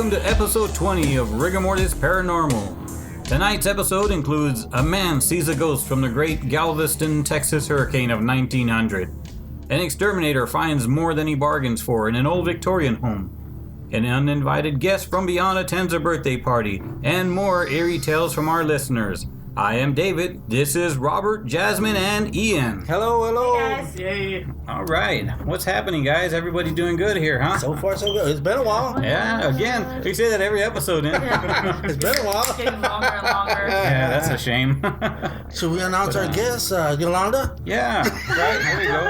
welcome to episode 20 of Rigor Mortis Paranormal. Tonight's episode includes a man sees a ghost from the great Galveston, Texas hurricane of 1900. An exterminator finds more than he bargains for in an old Victorian home. An uninvited guest from beyond attends a birthday party, and more eerie tales from our listeners. I am David. This is Robert, Jasmine, and Ian. Hello, hello. Hey guys. Yay. All right. What's happening, guys? Everybody doing good here, huh? So far, so good. It's been a while. Yeah, again. We say that every episode, huh? It's been a while. It's getting longer and longer. Yeah, that's a shame. Should we announce our guest, Yolanda? Yeah, right. There we go.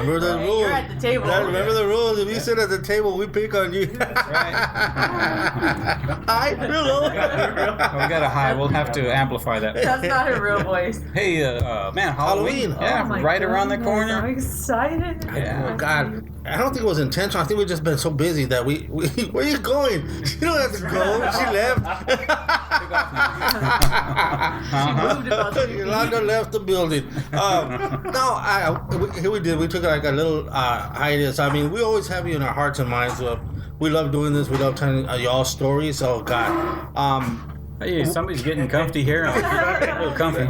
Remember the Hey, rules. you're at the table. Yeah, remember the rules. If you sit at the table, we pick on you. Right. Hi, hello. We got a high. We'll have to amplify that. That's not her real voice. Hey, man, Halloween. Halloween. Yeah, Oh my right around the goodness, corner. I'm excited. Yeah. Oh, God. I don't think it was intentional. I think we've just been so busy that we where are you going? She don't have to go. She left. She moved about 2 feet. Yolanda left the building. Here we did. We took like a little hiatus. I mean, we always have you in our hearts and minds. We love doing this. We love telling y'all stories. Oh, God. Hey, somebody's getting comfy here. A little comfy.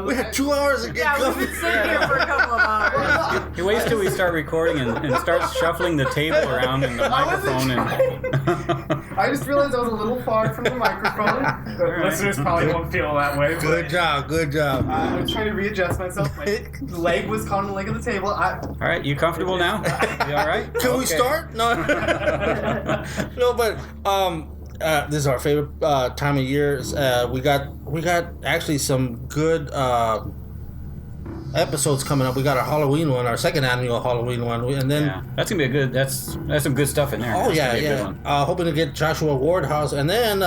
We had 2 hours to get Yeah, we've comfy. been sitting here for a couple of hours. He waits till we start recording and starts shuffling the table around and the microphone. I just realized I was a little far from the microphone. The listeners probably won't feel that way. Good job, good job. I'm trying to readjust myself. My leg was caught on the leg of the table. All right, you comfortable now? You all right? Can we Okay. start? No. No, but this is our favorite time of year. We got actually some good episodes coming up. We got our Halloween one, our second annual Halloween one, and then Yeah, that's gonna be a good. That's some good stuff in there. oh That's yeah, gonna be a good yeah. one. Hoping to get Joshua Wardhouse, and then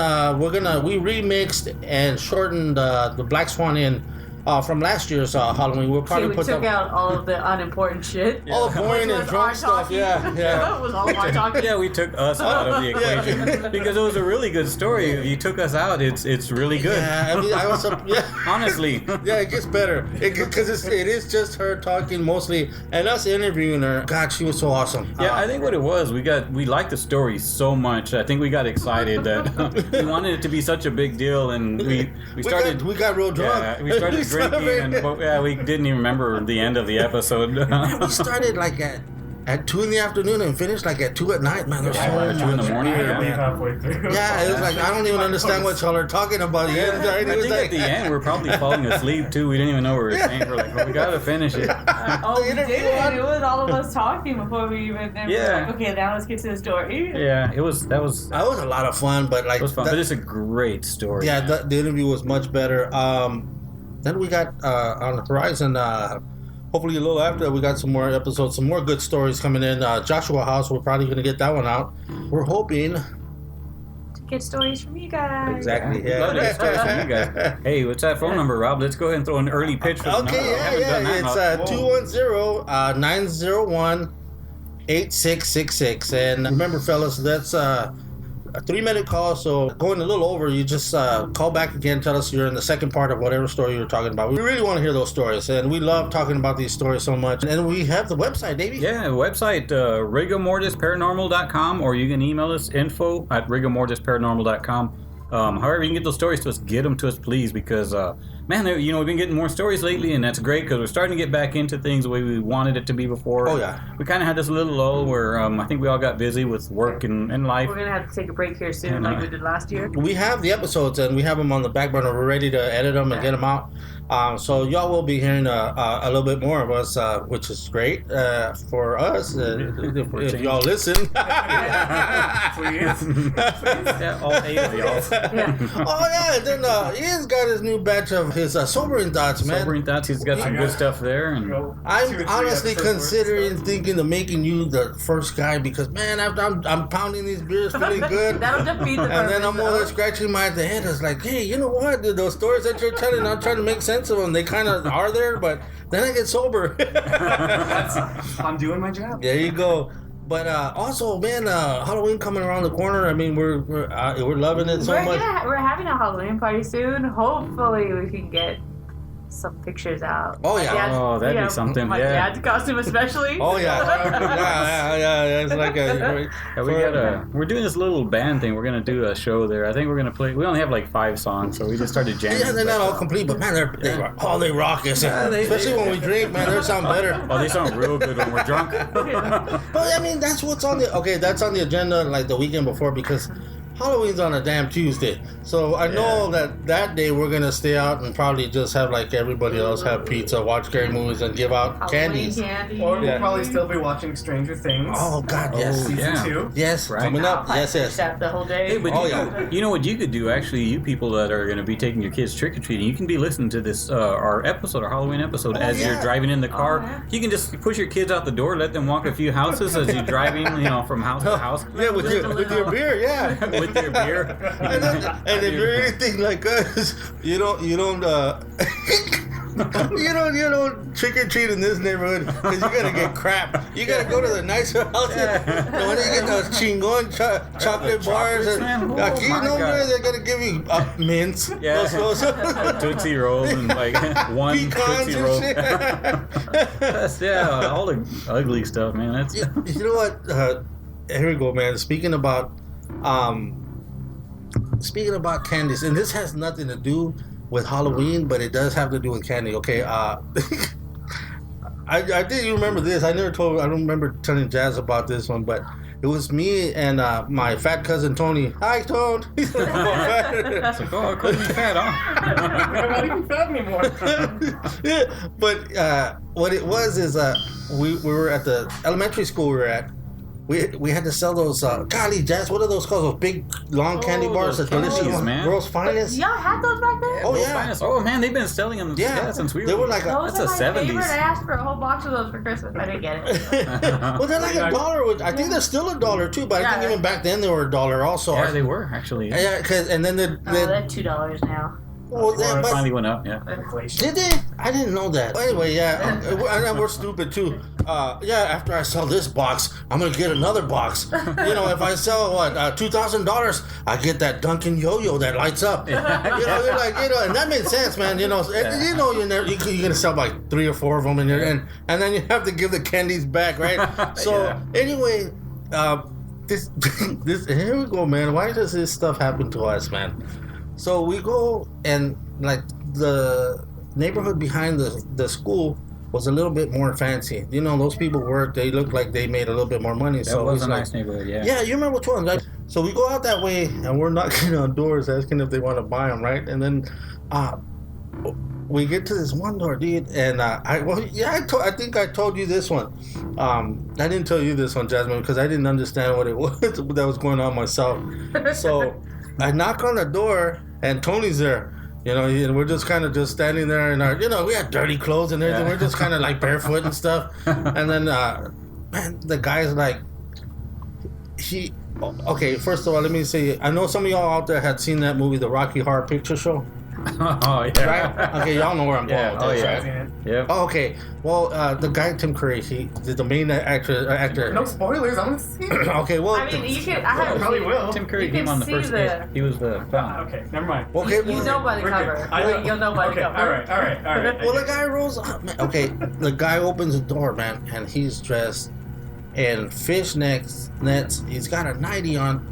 we remixed and shortened the Black Swan Inn from last year's Halloween. We'll See, probably we put took them out all of the unimportant shit. all the boring Which and was drunk our stuff. talking. Yeah, yeah. It was all our talking. Yeah, we took us out of the equation because it was a really good story. If you took us out, it's really good. Yeah, I mean, I also yeah. Honestly. Yeah, it gets better because it is just her talking mostly and us interviewing her. God, she was so awesome. Yeah, I think what it was, we liked the story so much. I think we got excited that we wanted it to be such a big deal, and we started. We got real drunk. Yeah, we started drinking, and we didn't even remember the end of the episode. We started like at 2 in the afternoon and finished like at 2 at night, man. There's Yeah, so 2 in the much morning, beer, yeah. Leave man. halfway through. Yeah, it was like I don't even understand what y'all are talking about. Yeah, I think at the end we're probably falling asleep too. We didn't even know we were saying. We're like, well, we gotta finish it. Oh, we did it. It was all of us talking before we even. And Yeah. We're like, okay, now let's get to the story. Yeah, that was That was a lot of fun, but like it was fun, but it's a great story. yeah, man. the interview was much better. Then we got on the horizon. Hopefully a little after that, we got some more episodes, some more good stories coming in. Joshua House, we're probably going to get that one out. We're hoping. Get stories from you guys. Exactly. Yeah. Love to get stories from you guys. Hey, what's that phone number, Rob? Let's go ahead and throw an early pitch for the number. Okay, We haven't done that in a- It's 210-901-8666. And remember, fellas, that's a 3-minute call, so going a little over, you just call back again, tell us you're in the second part of whatever story you're talking about. We really want to hear those stories, and we love talking about these stories so much. And we have the website, Davey. Yeah, website rigormortisparanormal.com, or you can email us info@rigormortisparanormal.com. However you can get those stories to us, get them to us, please, because man, we've been getting more stories lately, and that's great because we're starting to get back into things the way we wanted it to be before. Oh, yeah. We kind of had this little lull where I think we all got busy with work and life. We're gonna have to take a break here soon, like we did last year. We have the episodes, and we have them on the back burner. We're ready to edit them and get them out. So y'all will be hearing a little bit more of us, which is great for us if y'all listen. Please. Yeah, all 8 of y'all. Yeah. Oh yeah, and then Ian's got his new batch of his sobering thoughts, man. Sobering thoughts. He's got some good stuff there, and I'm honestly considering thinking of making you the first guy because man, I'm pounding these beers, feeling good. That'll defeat the purpose. And then I'm over there though. scratching my head. It's like, hey, you know what? Those stories that you're telling, I'm trying to make sense of them. They kind of are there, but then I get sober. I'm doing my job. There you go. But also, man, Halloween coming around the corner. I mean, we're loving it so much. We're having a Halloween party soon. Hopefully, we can get some pictures out. Oh, My yeah. dad's- Oh, that'd be something, My yeah. dad's costume, especially. Oh yeah. It's like a. Yeah, we're doing this little band thing. We're gonna do a show there. I think we're gonna play. We only have like 5 songs, so we just started jamming. Yeah, they're not all complete, but man, they rock. Especially when we drink, man, they sound better. Oh, they sound real good when we're drunk. But I mean, that's what's on the that's on the agenda like the weekend before because Halloween's on a damn Tuesday. So I know that day we're gonna stay out and probably just have like everybody else have pizza, watch scary movies, and give out candies. Candy. Or we'll probably still be watching Stranger Things. Oh God, yes, Season 2. yes, Right. coming up, yes. The whole day. Hey, but Oh, you know what you could do, actually, you people that are going to be taking your kids trick-or-treating, you can be listening to this, our episode, our Halloween episode, as you're driving in the car. yeah. You can just push your kids out the door, let them walk a few houses as you're driving, from house to house. Yeah, with your beer, yeah. With your beer. And if you're anything like us, you don't you don't trick or treat in this neighborhood because you gotta get crap. You gotta go to the nicer houses. And when they get those chingon chocolate bars, and man. Oh, aquí my no, God. they're gonna give you mints, Yeah. those Tootsie Rolls and like one pecans Tootsie and Roll. shit. That's, all the ugly stuff, man. That's You know what? Here we go, man. Speaking about candies, and this has nothing to do with Halloween, but it does have to do with candy. Okay, I didn't remember this. I don't remember telling Jazz about this one, but it was me and my fat cousin Tony. Hi, Tone. He's like, oh, I couldn't be fat, huh? I'm not even fat anymore. Yeah, but what it was is we were at the elementary school we were at. We had to sell those, golly, Jazz, what are those called? Those big, long candy bars? those That delicious candies, ones. man. World's Finest? Y'all had those back then? Oh, Those yeah. finest- Oh, man, they've been selling them since we were... They were like Those That's are a my 70s. favorite. I asked for a whole box of those for Christmas. I didn't get it. well, they're like $1. I think they're still $1 too, but I think Yeah. even back then they were $1 also. Yeah, they were, actually. Yeah, and then Oh, they're $2 now. well, Well, it but- finally went up, yeah. did they? I didn't know that. Anyway, yeah, we're stupid too. After I sell this box, I'm gonna get another box. If I sell $2,000, I get that Dunkin' Yo-Yo that lights up. You're like, and that made sense, man. You're gonna sell like 3 or 4 of them, and then you have to give the candies back, right? So anyway, this here we go, man. Why does this stuff happen to us, man? So we go and like the neighborhood behind the school was a little bit more fancy. Those people they looked like they made a little bit more money. That So was it's a like, nice neighborhood, yeah. yeah, you remember which one, right? So we go out that way and we're knocking on doors asking if they want to buy them, right? And then we get to this one door, dude, and I think I told you this one. I didn't tell you this one, Jasmine, because I didn't understand what it was that was going on myself. So I knock on the door and Tony's there. And we're just kind of just standing there in our, we had dirty clothes and everything. Yeah. We're just kind of like barefoot and stuff. And then, man, the guy's like, okay, first of all, let me say, I know some of y'all out there had seen that movie, The Rocky Horror Picture Show. Oh, yeah. Right? Okay, y'all know where I'm going with this, right? Yep. Oh, okay. Well, the guy Tim Curry, the main actor. No spoilers, I want to see it. Okay, well. I mean, you can. I have probably will. Tim Curry You came can on the see first He was the clown. Okay, never mind. Okay, You know by the We're cover. good. I know. You'll know by the Okay, cover. all right. Well, the guy rolls up, man. Okay, the guy opens the door, man, and he's dressed in fish nets. He's got a nightie on,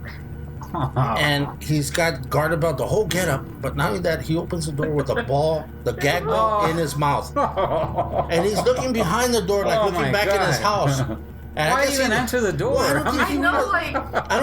and he's got guard about the whole getup. But not only that, he opens the door with the gag ball in his mouth, and he's looking behind the door, like Oh looking my back in his God. house. And Why I can see even the- answer the door? Well, I don't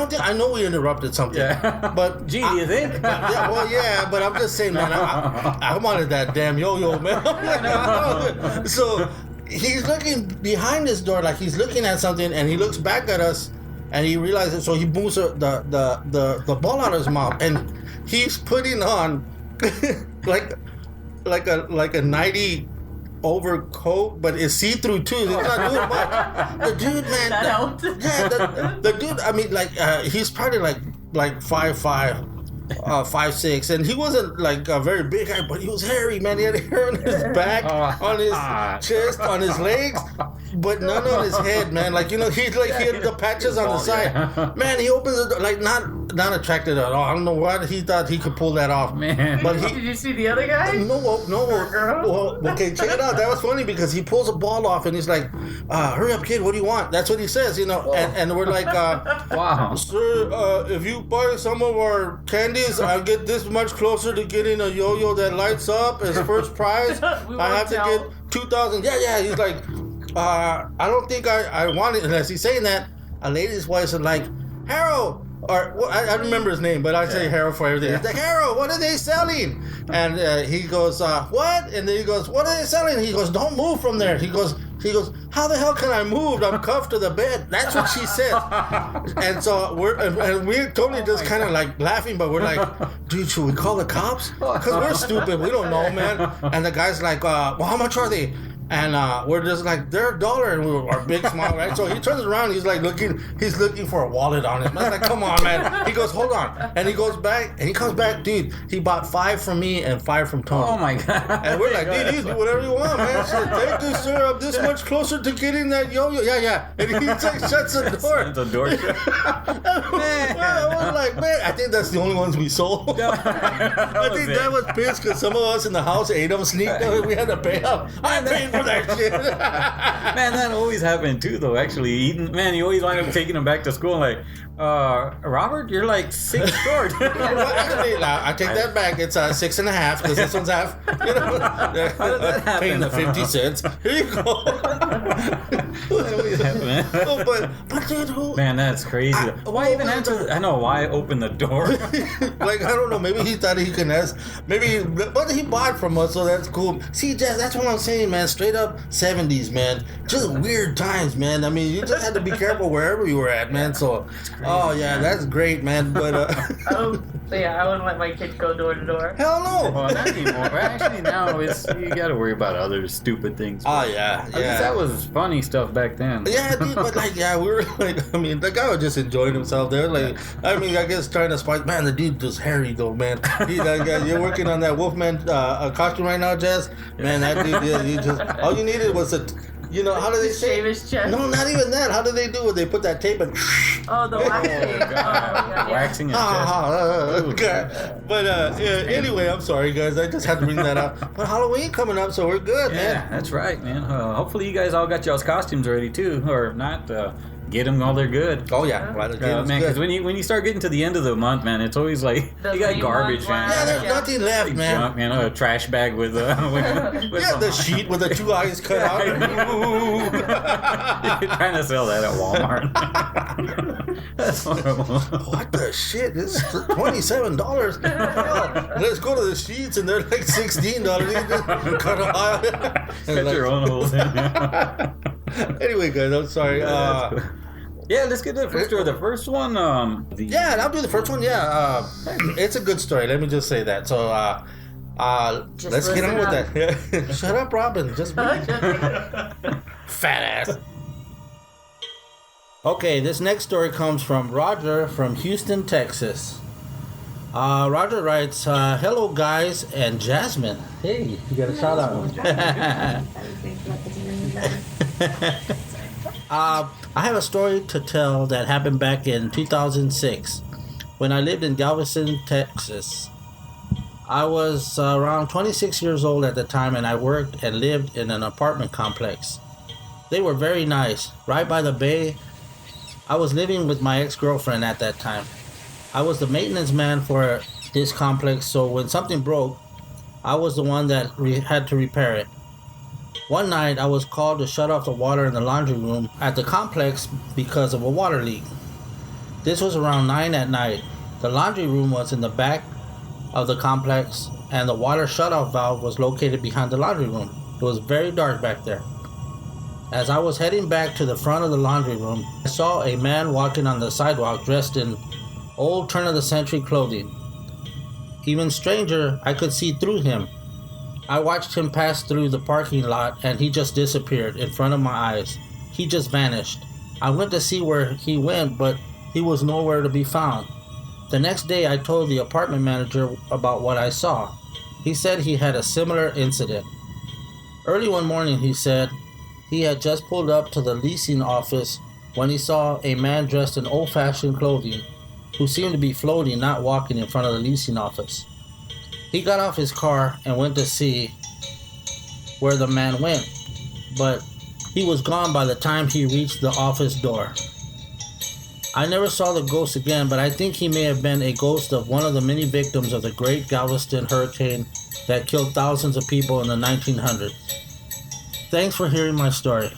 think I know, I know we interrupted something, Yeah. but Gee, do you think? but I'm just saying, man, I wanted that damn yo-yo, man. So he's looking behind this door, like he's looking at something, and he looks back at us, and he realizes, so he moves the ball out of his mouth, and he's putting on like a nighty overcoat, but it's see-through too. He's not doing much. The dude, man. That helped. Yeah, the dude. I mean, he's probably like 5'5", 5'6", and he wasn't like a very big guy, but he was hairy, man. He had hair on his back, on his chest, on his legs, but none on his head, man. Like, he had the patches on the side. Yeah. Man, he opens the door, like, not attracted at all. I don't know what he thought he could pull that off. Man. But did you see the other guy? No. Well, okay, check it out. That was funny because he pulls a ball off and he's like, hurry up, kid, what do you want? That's what he says, and we're like, wow. Sir, if you buy some of our candies, I'll get this much closer to getting a yo-yo that lights up as first prize. I have to get 2,000. Yeah. He's like, I don't think I want it. And as he's saying that, a lady's voice is like, Harold, or I remember his name, but I say Harold for everything. He's like, Harold, what are they selling? And he goes, what? And then he goes, what are they selling? And he goes, don't move from there. He goes, how the hell can I move? I'm cuffed to the bed. That's what she said. And so we're totally just kind of like laughing, but we're like, dude, should we call the cops? Because we're stupid. We don't know, man. And the guy's like, well, how much are they? And we're just like, they're $1, and we our big smile, right? So he turns around, he's looking for a wallet on him. I'm like, come on, man. He goes, hold on, and he goes back, and he comes back, dude. He bought 5 from me and 5 from Tony. Oh my god! And we're like, dude, you do whatever you want, man. So thank you, sir. I'm this much closer to getting that yo-yo. Yeah. And he like shuts the door. The door. Man, I was like, man, I think that's the only ones we sold. I think that was pissed because some of us in the house ate them, sneaked them, we had to pay up. I paid for that shit. Man, that always happened too, though. Actually, you always wind up taking him back to school. Like, Robert, you're like 6 short. Well, actually, I take that back. It's 6.5 because this one's half. How did that happen? Paying the 50 cents. Here you go. But dude, man, that's crazy. Why even answer? I know why open the door. Like, I don't know. Maybe he thought he could ask. But he bought from us, so that's cool. See, Jess, that's what I'm saying, man. Straight up 70s, man. Just weird times, man. I mean, you just had to be careful wherever you were at, man. So, oh yeah, that's great, man. But I wouldn't let my kid go door to door. hell no. Well, not anymore. Actually, now you got to worry about other stupid things. Oh yeah. At least that was funny stuff back then. Yeah, dude, but like, yeah, we were like, I mean, the guy was just enjoying himself there. Like, I mean, I guess trying to spice. Man, the dude was hairy though, man. You're working on that Wolfman costume right now, Jess. Man, that dude, you just all you needed was a. How do they say? Shave his chest. No, not even that. How do they do it? They put that tape and. Oh, the waxing. Oh, God. Waxing his chest. But anyway, I'm sorry, guys. I just had to bring that up. But Halloween coming up, so we're good, man. Yeah, that's right, man. Hopefully you guys all got y'all's costumes ready, too. Or if not, get them while they're good. Oh, yeah. Man, because when you start getting to the end of the month, man, it's always like, you got garbage, man. Yeah, there's nothing left, Like man. junk, man. A trash bag with the sheet with the 2 eyes cut out. You're trying to sell that at Walmart. That's horrible. What the shit? This is $27. Let's go to the sheets and they're like $16. You just cut them out. Cut your own holes in. Anyway, guys, I'm sorry. Yeah, let's get to the first story. The first one, Yeah, I'll do the first one. Yeah, it's a good story. Let me just say that. So, let's get on with that. Shut up, Robin. Just fat ass. Okay, this next story comes from Roger from Houston, Texas. Roger writes, hello guys and Jasmine. Hey, you got a shout out. I have a story to tell that happened back in 2006 when I lived in Galveston, Texas. I was around 26 years old at the time, and I worked and lived in an apartment complex. They were very nice, right by the bay. I was living with my ex-girlfriend at that time. I was the maintenance man for this complex, so when something broke, I was the one that had to repair it. One night, I was called to shut off the water in the laundry room at the complex because of a water leak. This was around 9 at night. The laundry room was in the back of the complex, and the water shutoff valve was located behind the laundry room. It was very dark back there. As I was heading back to the front of the laundry room, I saw a man walking on the sidewalk dressed in old turn-of-the-century clothing. Even stranger, I could see through him. I watched him pass through the parking lot and he just disappeared in front of my eyes. He just vanished. I went to see where he went, but he was nowhere to be found. The next day I told the apartment manager about what I saw. He said he had a similar incident. Early one morning he said, he had just pulled up to the leasing office when he saw a man dressed in old-fashioned clothing who seemed to be floating, not walking, in front of the leasing office. He got off his car and went to see where the man went, but he was gone by the time he reached the office door. I never saw the ghost again, but I think he may have been a ghost of one of the many victims of the great Galveston hurricane that killed thousands of people in the 1900s. Thanks for hearing my story.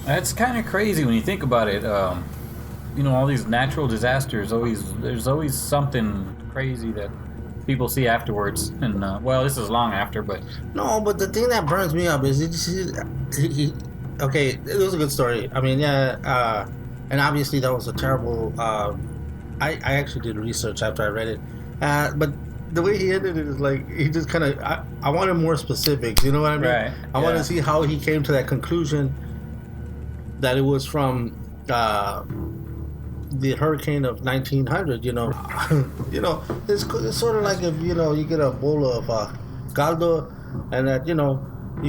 That's kind of crazy when you think about it. All these natural disasters, there's always something crazy that people see afterwards. And, this is long after, but... No, but the thing that burns me up is, okay, it was a good story. I mean, yeah, and obviously that was a terrible... I actually did research after I read it. But the way he ended it is like, he just kind of... I wanted more specifics, you know what I mean? Right. I wanted to see how he came to that conclusion that it was from... the hurricane of 1900, it's sort of like if, you get a bowl of caldo and that,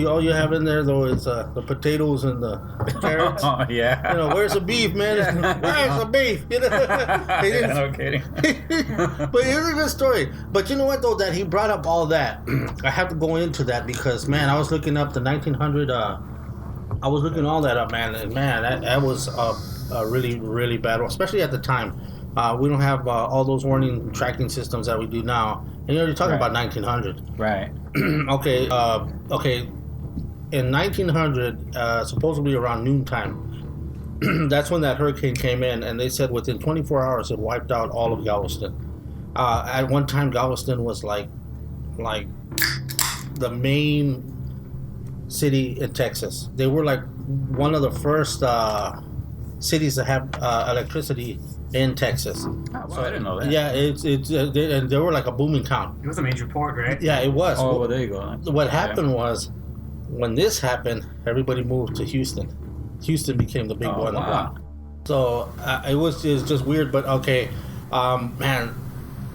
all you have in there, though, is the potatoes and the carrots. Oh, yeah. Where's the beef, man? Where's the beef? Yeah, no kidding. But it's a good story. But you know what, though, that he brought up all that. I have to go into that because, man, I was looking up the 1900, I was looking all that up, man. And, man, that was a really, really bad one, especially at the time. We don't have all those warning tracking systems that we do now. And you're talking about 1900. Right. Okay. In 1900, supposedly around noontime, that's when that hurricane came in, and they said within 24 hours it wiped out all of Galveston. At one time, Galveston was like the main city in Texas. They were like one of the first cities that have electricity in Texas. Oh, well, I didn't know that. Yeah, and they were like a booming town. It was a major port, right? Yeah, it was. Oh, well, there you go. What happened was, when this happened, everybody moved to Houston. Houston became the big one. Wow. So it was just weird, but okay, man,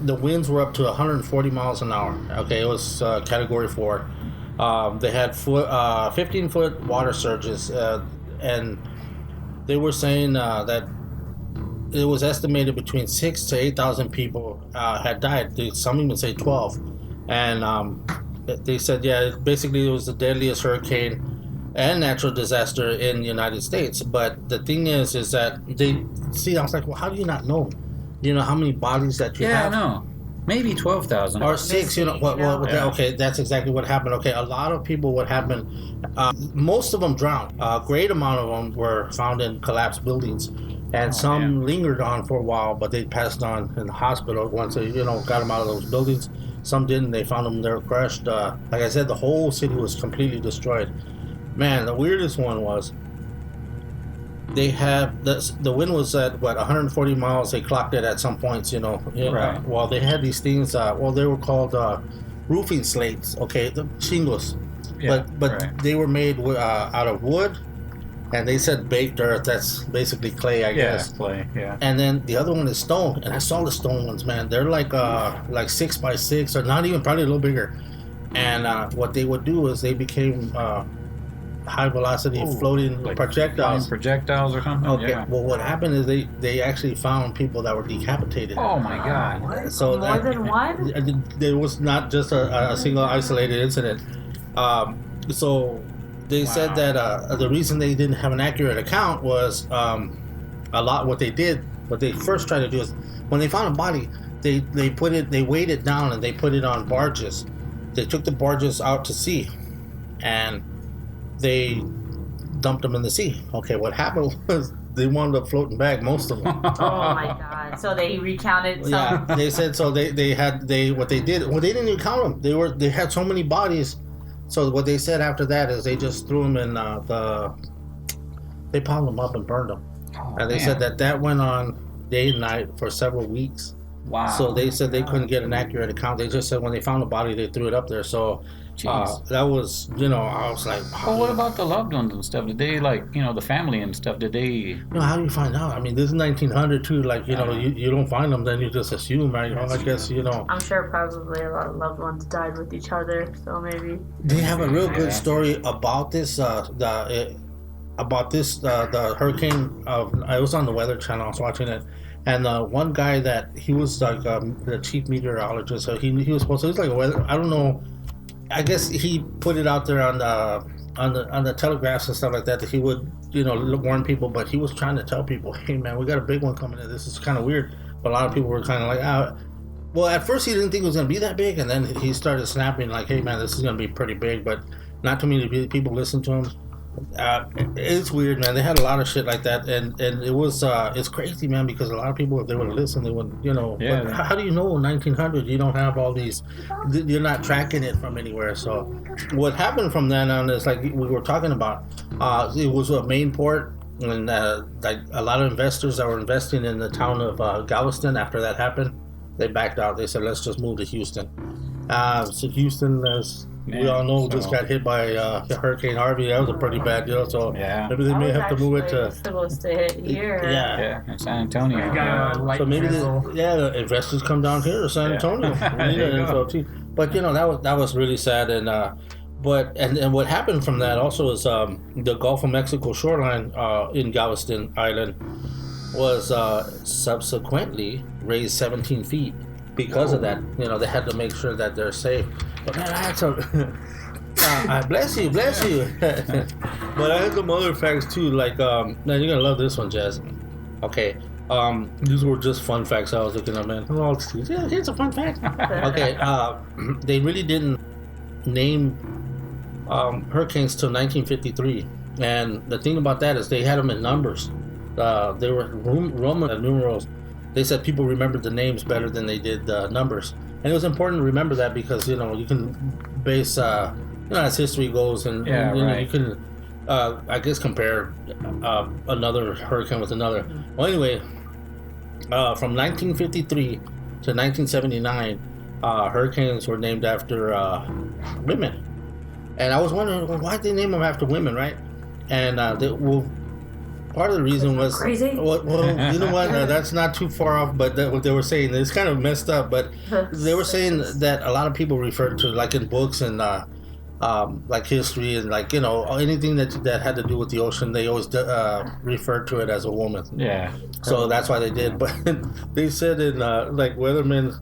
the winds were up to 140 miles an hour. Okay, it was Category 4. They had 15-foot water surges, and they were saying that it was estimated between 6,000 to 8,000 people had died. Some even say 12. And they said, basically it was the deadliest hurricane and natural disaster in the United States. But the thing is that I was like, well, how do you not know? How many bodies that you have? Yeah, I know. Maybe 12,000. Or 6, okay, that's exactly what happened. Okay, a lot of people, what happened, most of them drowned. A great amount of them were found in collapsed buildings. And some lingered on for a while, but they passed on in the hospital once they, got them out of those buildings. Some didn't. They found them, they were crushed. Like I said, the whole city was completely destroyed. Man, the weirdest one was, they had, the wind was at, 140 miles. They clocked it at some points, Right. Well, they had these things, they were called roofing slates, okay, the shingles. Yeah, but right. they were made out of wood, and they said baked earth. That's basically clay, I guess. Yeah, clay, yeah. And then the other one is stone, and I saw the stone ones, man. They're like 6 by 6, or not even, probably a little bigger. And what they would do is they became high velocity floating like projectiles. Projectiles or something? Okay. Yeah. Well, what happened is they actually found people that were decapitated. Oh my God. So More than one? There was not just a single isolated incident. So they said that the reason they didn't have an accurate account was what they first tried to do is, when they found a body, they weighed it down and they put it on barges. They took the barges out to sea, and they dumped them in the sea. Okay, what happened was they wound up floating back, most of them. Oh my God! So they recounted some. Yeah, they said so. They didn't even count them. They had so many bodies. So what they said after that is they just threw them in they piled them up and burned them. Oh, And they said that went on day and night for several weeks. Wow. So they said they couldn't get an accurate account. They just said when they found the body, they threw it up there. So Jeez. That was, I was like, Well, what about the loved ones and stuff? Did they the family and stuff? Did they? how do you find out? I mean, this is 1900 too. Like, you don't find them, then you just assume, right? I guess, I'm sure probably a lot of loved ones died with each other, so maybe. They have a real good story about this. The hurricane. I was on the Weather Channel. I was watching it, and one guy that he was like the chief meteorologist. So he was supposed to. He's like a weather. I don't know. I guess he put it out there on the telegraphs and stuff like that he would warn people. But he was trying to tell people, hey man, we got a big one coming in. This is kind of weird. But a lot of people were kind of like, well, at first he didn't think it was going to be that big, and then he started snapping like, hey man, this is going to be pretty big. But not too many people listened to him. It's weird, man. They had a lot of shit like that, and it was it's crazy, man, because a lot of people, if they would have listened, they would, Yeah. But how do you know in 1900 you don't have all these, you're not tracking it from anywhere? So what happened from then on is, like we were talking about, it was a main port, and like a lot of investors that were investing in the town of Galveston, after that happened, they backed out. They said, let's just move to Houston. So Houston, as we all know, just got hit by Hurricane Harvey. That was a pretty bad deal. So maybe they may have to move it to. Supposed to hit here. Yeah, in San Antonio. So maybe the investors come down here to San Antonio. We need that info too. But that was really sad, and what happened from that also is the Gulf of Mexico shoreline in Galveston Island was subsequently raised 17 feet because of that. They had to make sure that they're safe. But man, I had some. Bless you. But I had some other facts too. Like, man, you're gonna love this one, Jazz. Okay. These were just fun facts I was looking at, man. Oh, yeah, here's a fun fact. Okay. They really didn't name hurricanes till 1953, and the thing about that is they had them in numbers. They were Roman numerals. They said people remembered the names better than they did the numbers. And it was important to remember that because, you can base, as history goes, and, you can, I guess, compare another hurricane with another. Well, anyway, from 1953 to 1979, hurricanes were named after women. And I was wondering, well, why did they name them after women, right? And part of the reason was crazy. Well, you know what? That's not too far off. But what they were saying, it's kind of messed up. But they were saying that a lot of people referred to, like in books and like history and like anything that had to do with the ocean, they always referred to it as a woman. Yeah. So that's why they did. But they said in like weathermen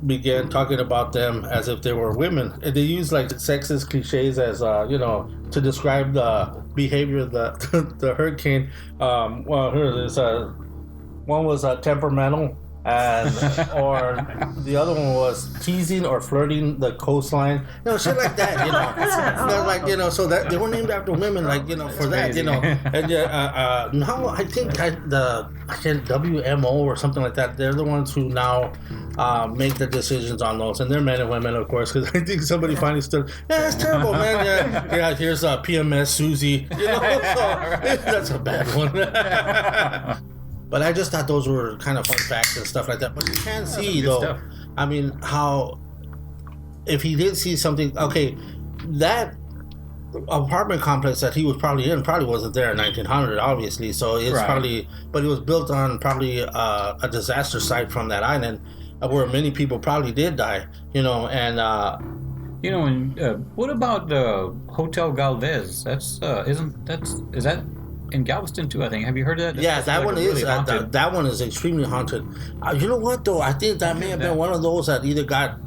began talking about them as if they were women. And they used like sexist cliches as to describe the behavior of the hurricane. Well, here it is. One was temperamental, or the other one was teasing or flirting the coastline. Shit like that. So that they were named after women, like for that. And now I think WMO or something like that. They're the ones who now make the decisions on those, and they're men and women, of course. Because I think somebody finally stood. Yeah, that's terrible, man. Yeah. Here's PMS Susie. So, that's a bad one. But I just thought those were kind of fun facts and stuff like that. But you can see, though, stuff. I mean, how if he did see something, okay, that apartment complex that he was probably in probably wasn't there in 1900, obviously. So it's probably, but it was built on probably a disaster site from that island where many people probably did die, and. What about the Hotel Galvez? Is that in Galveston too? I think. Have you heard of that? Yeah, that one is that one is extremely haunted. You know what though? I think that may have been one of those that either got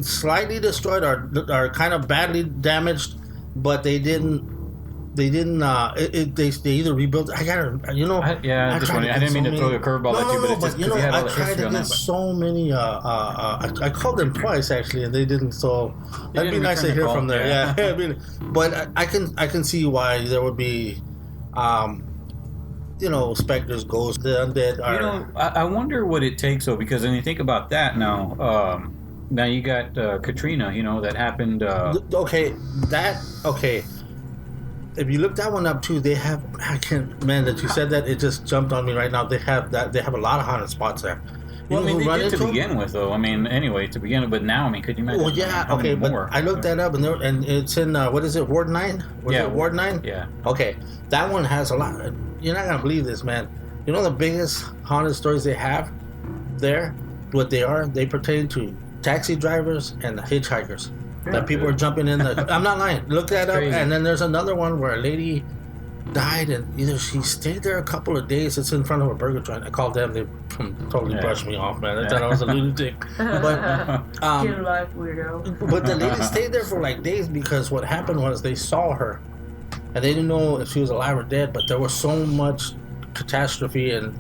slightly destroyed or kind of badly damaged, but they didn't. They either rebuilt. I just wanted. I didn't mean to throw a curveball at you, but it's just because you had all the history on that. So many. I called them twice actually, and they didn't. So that'd be nice to hear from there. Yeah. But I can see why there would be, specters, ghosts, the undead. I wonder what it takes though, because when you think about that now. Now you got Katrina. That happened. Okay. If you look that one up too, they have. That you said that, it just jumped on me right now. They have a lot of haunted spots there, Well, I mean, who they run did to into him? begin with, though. I mean, anyway, to begin with. But now, I mean, could you imagine? Well, yeah, how many okay, but more? I looked that up, and it's in what is it, Ward 9? Yeah, Ward 9? Yeah. Okay, that one has a lot. You're not gonna believe this, man. You know the biggest haunted stories they have there? What they are? They pertain to taxi drivers and the hitchhikers. That people are jumping in the. I'm not lying. Look that up. crazy. And then there's another one where a lady died, and either she stayed there a couple of days. It's in front of a burger joint. I called them. They totally brushed me off, man. I thought I was a lunatic. But Get life, weirdo. but the lady stayed there for like days because what happened was they saw her, and they didn't know if she was alive or dead. But there was so much catastrophe and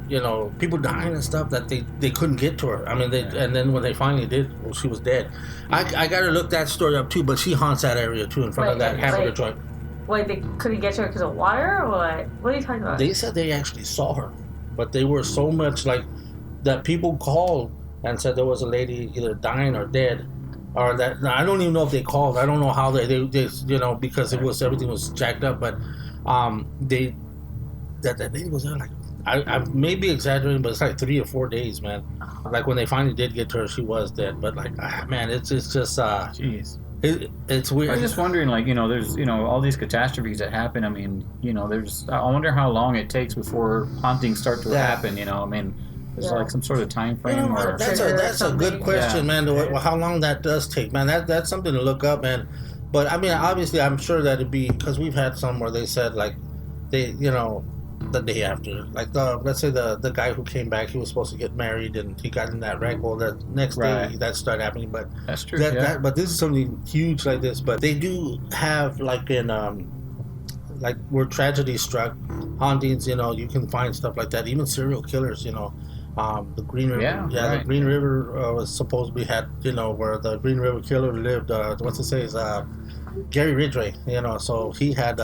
people dying and stuff that they couldn't get to her. I mean, and then when they finally did, well, she was dead. I gotta look that story up too, but she haunts that area too in front of that hamburger joint. Wait, they couldn't get to her because of water, or what? What are you talking about? They said they actually saw her, but they were so much like that people called and said there was a lady either dying or dead, or that I don't even know if they called. I don't know how they because everything was jacked up, but that lady was there like I may be exaggerating, but it's like 3 or 4 days, man. Like when they finally did get to her, she was dead. But like, man, it's just Jeez. It's weird. I was just wondering, like, there's, all these catastrophes that happen. I mean, I wonder how long it takes before hauntings start to happen. I mean, there's like some sort of time frame. Or That's a good question, man. How long that does take, man. That's something to look up, man. But I mean, obviously, I'm sure that it'd be because we've had some where they said like they, the day after, like let's say the guy who came back, he was supposed to get married and he got in that wreck. Well, the next day that started happening, but that's true. But this is something huge like this. But they do have like in like where tragedy struck, hauntings. You can find stuff like that. Even serial killers. The Green River. The Green River was supposedly had where the Green River killer lived. Gary Ridgway. So he had.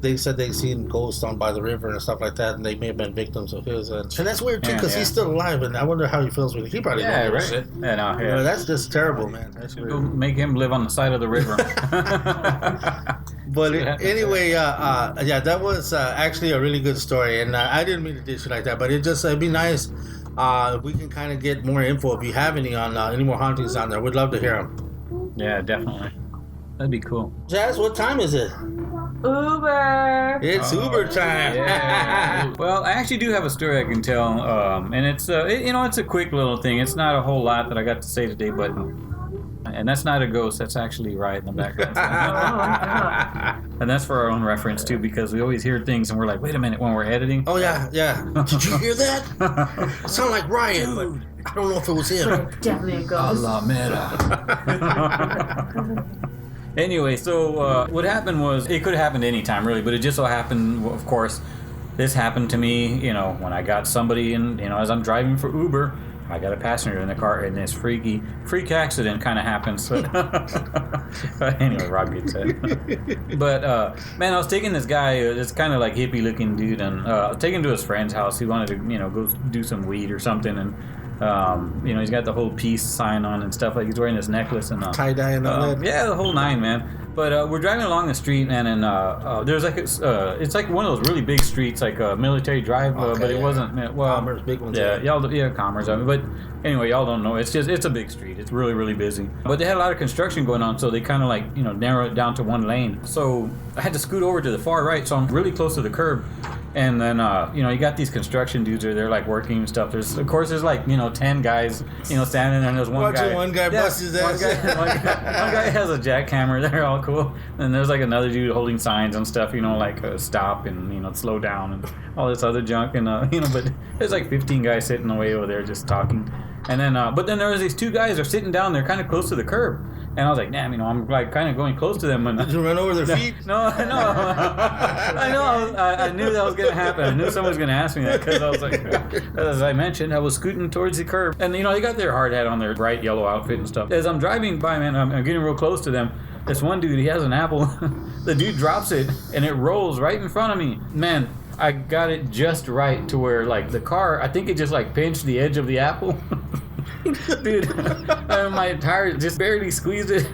They said they seen ghosts down by the river and stuff like that, and they may have been victims of his. And that's weird too, because he's still alive, and I wonder how he feels with it. He probably don't give a shit. That's just terrible, man. That's weird. Go make him live on the side of the river. But anyway, that was actually a really good story, and I didn't mean to dish it like that, but it'd be nice if we can kind of get more info if you have any on any more hauntings on there. We'd love to hear them. Yeah, definitely. That'd be cool. Jazz, what time is it? Uber. It's Uber time. Yeah. Well, I actually do have a story I can tell, and it's it's a quick little thing. It's not a whole lot that I got to say today, but and that's not a ghost. That's actually Riot in the background. And that's for our own reference too, because we always hear things and we're like, wait a minute, when we're editing. Oh yeah. Did you hear that? It sounded like Riot, but I don't know if it was him. Definitely a ghost. Anyway, so what happened was, it could have happened any time really, but it just so happened, of course, this happened to me, when I got somebody in, as I'm driving for Uber, I got a passenger in the car, and this freak accident kind of happens. So anyway, Rob gets it. But, man, I was taking this guy, this kind of like hippie looking dude, and I was taking him to his friend's house. He wanted to, go do some weed or something, and he's got the whole peace sign on and stuff. Like he's wearing this necklace and tie-dye and all that. Yeah, the whole nine, man. But we're driving along the street, man, and there's like it's like one of those really big streets, like a military drive, but it wasn't. Well, Commerce, big ones. Yeah, Commerce. I mean, but anyway, y'all don't know. It's a big street. It's really, really busy. But they had a lot of construction going on, so they kind of like narrow it down to one lane. So I had to scoot over to the far right, so I'm really close to the curb. And then, you got these construction dudes they're like working and stuff. There's like, 10 guys, standing there, and there's one guy. One guy busts his ass. One guy has a jackhammer. They're all cool. And there's like another dude holding signs and stuff, like stop and, slow down and all this other junk. And, but there's like 15 guys sitting away over there just talking. And then, but then there was these two guys are sitting down there kind of close to the curb. And I was like, damn, I'm like kind of going close to them. And did you run over their feet? No. I know. I knew that was going to happen. I knew someone was going to ask me that because I was like, as I mentioned, I was scooting towards the curb. And, they got their hard hat on, their bright yellow outfit and stuff. As I'm driving by, man, I'm getting real close to them. This one dude, he has an apple. The dude drops it, and it rolls right in front of me. Man, I got it just right to where, like, the car, I think it just, like, pinched the edge of the apple. Dude, my tire just barely squeezed it.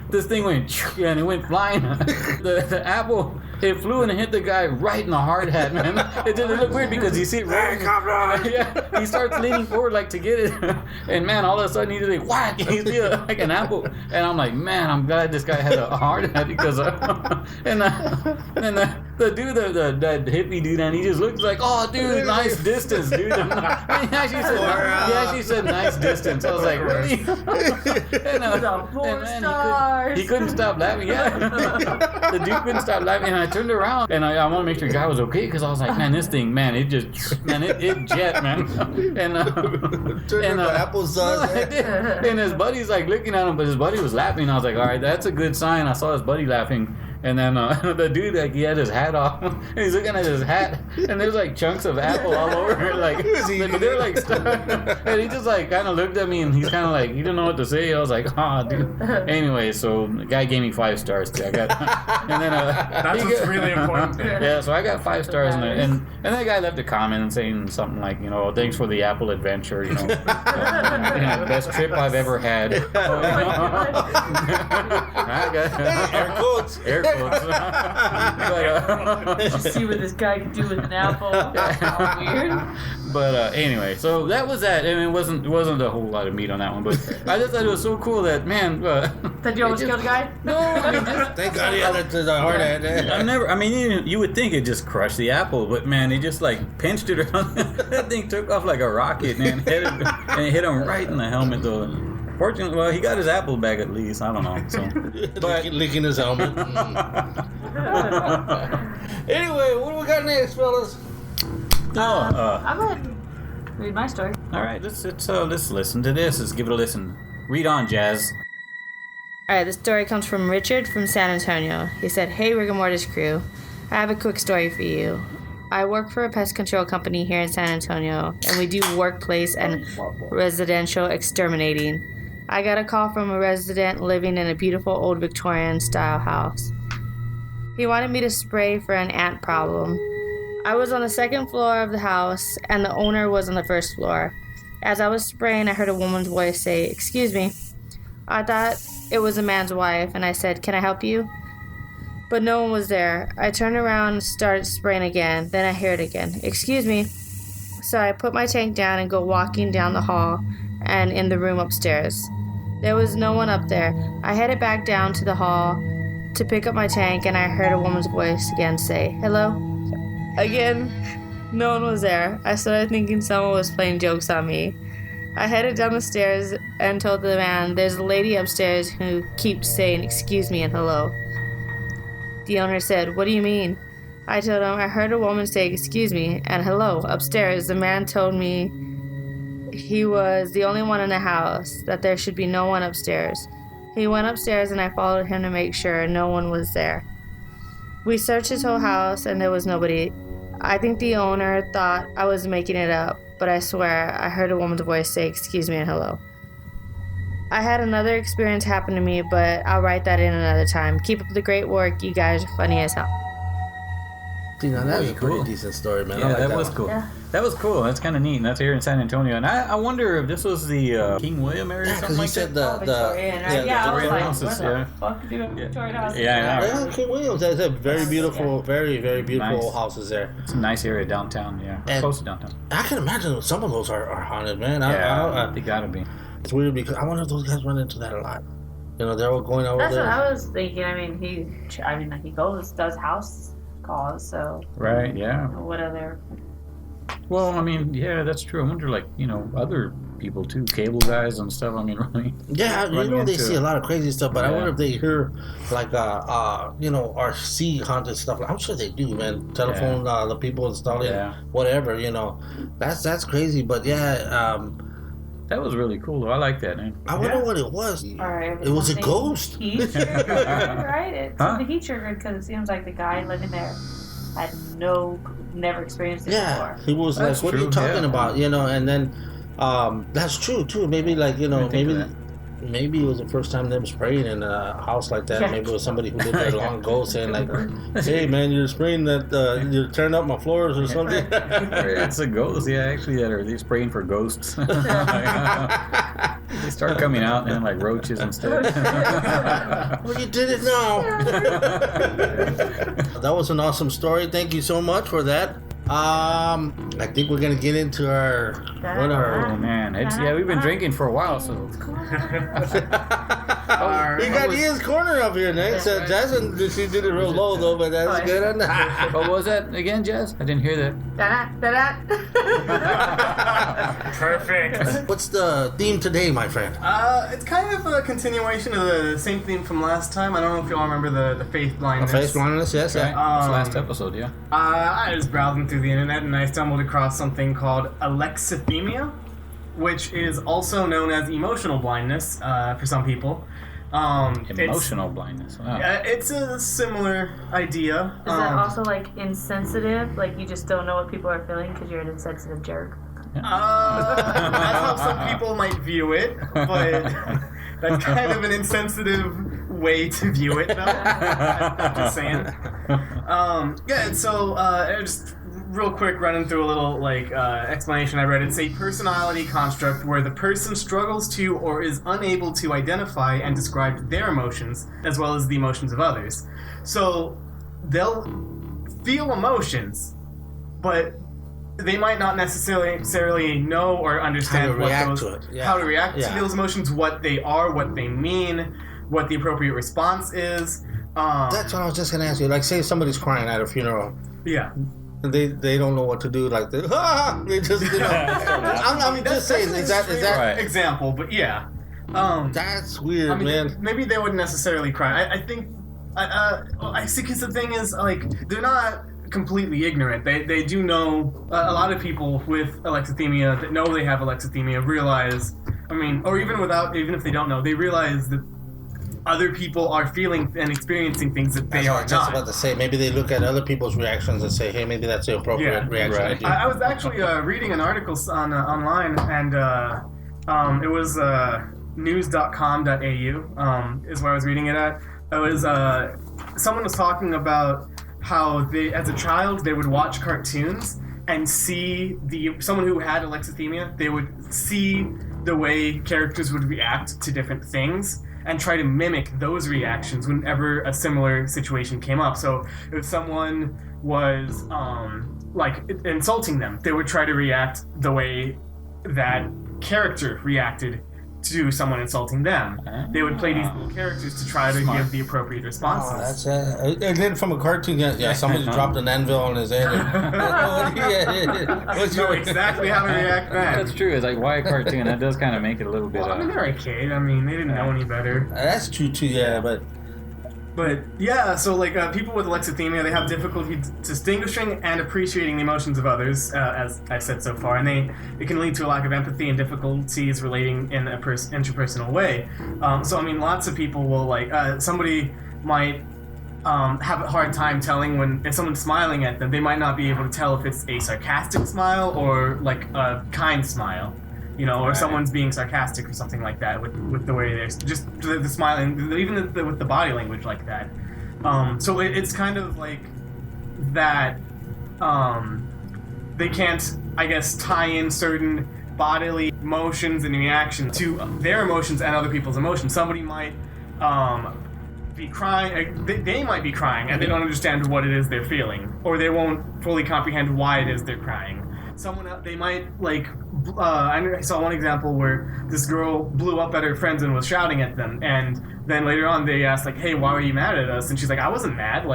this thing went and it went flying. The apple, it flew and it hit the guy right in the hard hat, man. It looked weird because you see it rolling. Yeah, he starts leaning forward like to get it, and man, all of a sudden he just like whack, and you see like an apple, and I'm like, man, I'm glad this guy had a hard hat because and the dude, that hippie dude, and he just looked like, oh, dude, nice distance, dude. He actually said nice distance. I was like, really? And he couldn't stop laughing. Yeah, the dude couldn't stop laughing, and I turned around, and I want to make sure the guy was okay because I was like, man, this thing, man, it just, man, it jet, man, and applesauce. And his buddy's like looking at him, but his buddy was laughing. I was like, all right, that's a good sign. I saw his buddy laughing. And then the dude, like, he had his hat off, and he's looking at his hat, and there's like chunks of apple all over, like they're like stuck. And he just like kind of looked at me, and he's kind of like, he didn't know what to say. I was like, dude. Anyway, so the guy gave me 5 stars. Too. I got, and then that's what's really important. Yeah, so I got 5 stars, and the guy left a comment saying something like, thanks for the apple adventure, best trip I've ever had. Air quotes. Air quotes. Did you see what this guy could do with an apple? Weird. But anyway, so that was that. And it wasn't a whole lot of meat on that one, but I just thought it was so cool that, man. Did you almost kill the guy? No, I mean, thank God he had it to the hard hat. You would think it just crushed the apple, but man, he just like pinched it or something. That thing took off like a rocket, man. And it hit him right in the helmet, though. Fortunately, well, he got his apple back at least. I don't know. So, but licking his helmet. Anyway, what do we got next, fellas? I'm going to read my story. All right, let's listen to this. Let's give it a listen. Read on, Jazz. Alright, this story comes from Richard from San Antonio. He said, "Hey, Rigor Mortis crew. I have a quick story for you. I work for a pest control company here in San Antonio, and we do workplace and residential exterminating. I got a call from a resident living in a beautiful old Victorian-style house. He wanted me to spray for an ant problem. I was on the 2nd floor of the house, and the owner was on the 1st floor. As I was spraying, I heard a woman's voice say, 'Excuse me.' I thought it was a man's wife, and I said, 'Can I help you?' But no one was there. I turned around and started spraying again. Then I hear it again. 'Excuse me.' So I put my tank down and go walking down the hall and in the room upstairs. There was no one up there. I headed back down to the hall to pick up my tank, and I heard a woman's voice again say, 'Hello?' Again, no one was there. I started thinking someone was playing jokes on me. I headed down the stairs and told the man, 'There's a lady upstairs who keeps saying 'excuse me' and 'hello.' The owner said, 'What do you mean?' I told him I heard a woman say 'excuse me' and 'hello' upstairs. The man told me he was the only one in the house, that there should be no one upstairs. He went upstairs and I followed him to make sure no one was there. We searched his whole house and there was nobody. I think the owner thought I was making it up, but I swear I heard a woman's voice say 'excuse me' and 'hello.' I had another experience happen to me, but I'll write that in another time. Keep up the great work. You guys are funny as hell." See, now that was a pretty decent story, man. Yeah, I like that was cool. Yeah. That was cool. That's kind of neat. And that's here in San Antonio. And I wonder if this was the King William area or Yeah, something because he like said that. Victorian, right? yeah, I was Victorian like, houses, what yeah. the fuck do Victorian houses? Yeah, Yeah, King Williams. That's a very beautiful, very, very beautiful Nice. houses there. It's a nice area downtown. Yeah, And- close to downtown. I can imagine some of those are haunted, man. They gotta be. It's weird because I wonder if those guys run into that a lot. They were going over That's there. what I was thinking. I mean, he does house calls, so Right. Yeah. what other? Well, I mean, yeah, that's true. I wonder, like, other people too, cable guys and stuff. I mean, really. Yeah, running they into- see a lot of crazy stuff, but I Yeah. wonder if they hear like or see haunted stuff. I'm sure they do, man. Telephone, the people installing whatever, that's crazy. But yeah, That was really cool, though. I like that, man. I wonder what it was. Or It was a something ghost. He triggered, right? It's Huh? something he triggered because it seems like the guy living there had never experienced it Yeah, before. he was That's like, "What are you true, talking yeah. about?" And then that's true too. Maybe like Didn't think maybe of that. maybe it was the first time they was spraying in a house like that. Yeah. Maybe it was somebody who lived there long ago saying like, "Hey man, you're spraying that. You're tearing up my floors or something." It's a ghost, yeah, actually, that are they spraying for ghosts. They start coming out and like roaches and stuff. Well, you did it now. That was an awesome story. Thank you so much for that. I think we're gonna get into our Oh man, we've been drinking for a while, so. We got Ian's corner up here next. Jasmine, she did it real low though, but that's good on that. What was that again, Jazz? I didn't hear that. Perfect. What's the theme today, my friend? It's kind of a continuation of the same theme from last time. I don't know if you all remember the faith blindness. Face blindness, yes. Right? Yeah. It's last episode, yeah. I was browsing through the internet and I stumbled across something called alexithymia, which is also known as emotional blindness for some people. Emotional blindness. Wow. It's a similar idea. Is that also like insensitive? Like you just don't know what people are feeling because you're an insensitive jerk? That's how some people might view it, but that's kind of an insensitive way to view it, though. I'm just saying. So just real quick, running through a little explanation I read. It's a personality construct where the person struggles to or is unable to identify and describe their emotions as well as the emotions of others. So they'll feel emotions, but they might not necessarily know or understand how to react to those emotions, what they are, what they mean, what the appropriate response is. That's what I was just gonna ask you. Like, say somebody's crying at a funeral. Yeah. They don't know what to do. Like they just I'm just saying. Is that right. Example? But yeah. That's weird, man. Maybe they wouldn't necessarily cry. I think I see, because the thing is, like, they're not completely ignorant. They do know. A lot of people with alexithymia that know they have alexithymia realize. Or even if they don't know, they realize that other people are feeling and experiencing things that they are not. Just about to say, maybe they look at other people's reactions and say, "Hey, maybe that's the appropriate reaction." Right. I was actually reading an article on online, and it was news.com.au is where I was reading it at. It was someone was talking about how they, as a child, they would watch cartoons and see someone who had alexithymia. They would see the way characters would react to different things and try to mimic those reactions whenever a similar situation came up. So if someone was insulting them, they would try to react the way that character reacted to someone insulting them. They would play these little characters to try to give the appropriate responses. Oh, that's and then from a cartoon, somebody dropped an anvil on his head. Know exactly how to react then. That's true. It's like, why a cartoon? That does kind of make it a little bit. They're a kid. They didn't know any better. That's true too. Yeah, But yeah, so people with alexithymia, they have difficulty distinguishing and appreciating the emotions of others, as I said so far, and it can lead to a lack of empathy and difficulties relating in a interpersonal way. Lots of people will somebody might have a hard time telling if someone's smiling at them. They might not be able to tell if it's a sarcastic smile or like a kind smile. Or someone's being sarcastic or something like that with the way they're just the smiling, even with the body language like that. So it's kind of like that. They can't, I guess, tie in certain bodily motions and reactions to their emotions and other people's emotions. Somebody might be crying. They might be crying and they don't understand what it is they're feeling, or they won't fully comprehend why it is they're crying. Someone else, they might I saw one example where this girl blew up at her friends and was shouting at them, and then later on they asked "Hey, why were you mad at us?" And she's like, "I wasn't mad,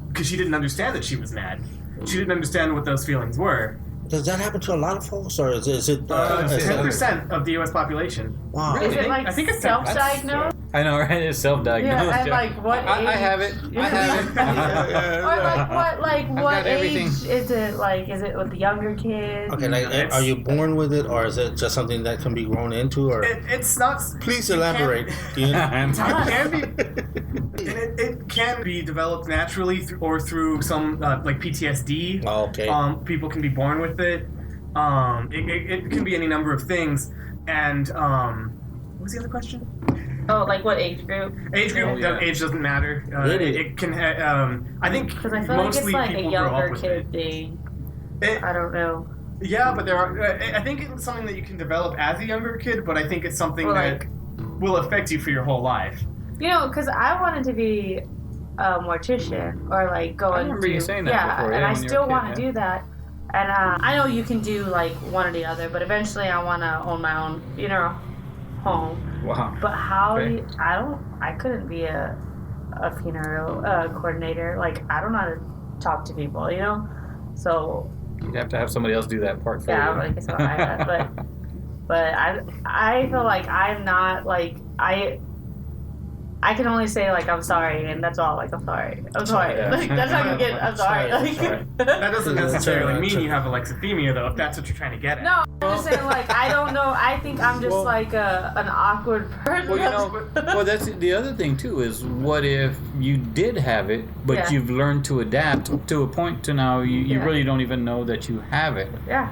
because she didn't understand that she was mad. She didn't understand what those feelings were." Does that happen to a lot of folks, or is it 10% of the U.S. population? Wow. Is it I think it's self-diagnosed? I know, right? It's self-diagnosed. Yeah, and what age? I have it. I have Or what age everything. is it? Is it with the younger kids? Okay, are you born with it, or is it just something that can be grown into, or? It's not. Please elaborate. It can be developed naturally through some PTSD. Oh, okay. People can be born with it. It can be any number of things, and What was the other question? Oh, like what age group? Age group. Oh, yeah. Age doesn't matter. Really? It can. I think Because I feel like mostly it's like a people grow up younger with kid it. thing. It- I don't know. Yeah, but there are. I think it's something that you can develop as a younger kid, but I think it's something Or, that will affect you for your whole life. You know, because I wanted to be a mortician or like go I into remember you saying that before, and yeah, I when you were still a kid, want to yeah. do that. And I know you can do like one or the other, but eventually I want to own my own funeral home. Wow. But how Okay. do you, I couldn't be a funeral coordinator. Like I don't know how to talk to people, you know. So You'd have to have somebody else do that part for yeah, you. like I said, but I feel like I'm not like I can only say like I'm sorry and that's all. Like I'm sorry. Yeah. Like, that's how I can get. I'm sorry. Sorry, Like, sorry. That doesn't Yeah, necessarily that's mean right. you have alexithymia, though. If that's what you're trying to get at. no, I'm just saying like I don't know. I think I'm just Well- like an awkward person. Well, you know, well, that's the other thing too. Is what if you did have it, but Yeah. you've learned to adapt to a point to now you Yeah. really don't even know that you have it. yeah.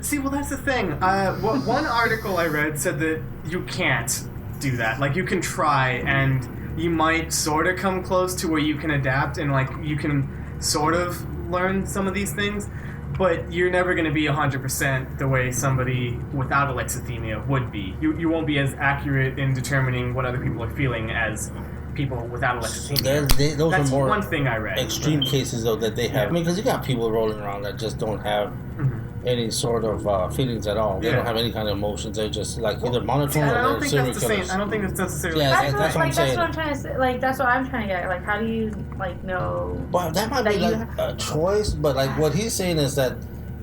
See, well, that's the thing. One article I read said that you can't do that. Like, you can try, and you might sort of come close to where you can adapt, and, like, you can sort of learn some of these things, but you're never going to be 100% the way somebody without alexithymia would be. You won't be as accurate in determining what other people are feeling as people without So alexithymia. those That's are more one thing I read. extreme cases though that they have. I mean, because you got people rolling around that just don't have any sort of feelings at all. They Yeah. don't have any kind of emotions. They're just like either monotone And I or don't they're think serial that's the same. killers. I don't think that's necessarily Yeah, the That's same what, that's what I'm like that's saying. what I'm trying to say. Like that's what I'm trying to get. Like how do you like know? Well, that might That be you like a choice, but like what he's saying is that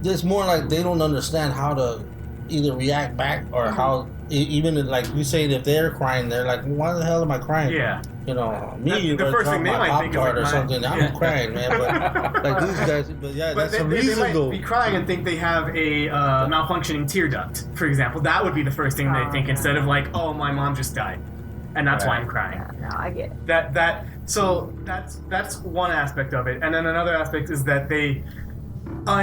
it's more like they don't understand how to either react back or how even like you saying if they're crying, they're like, why the hell am I crying? Yeah. You know, me, The you first first thing they my might pop think is tart like or my- something. I'm Yeah. crying, man. But like these guys, but yeah, But that's a they reason might though. be crying and think they have a malfunctioning tear duct, for example. That would be the first thing they think instead of like, oh, my mom just died, and that's why I'm crying. Yeah, no, I get it. So that's one aspect of it, and then another aspect is that they. Some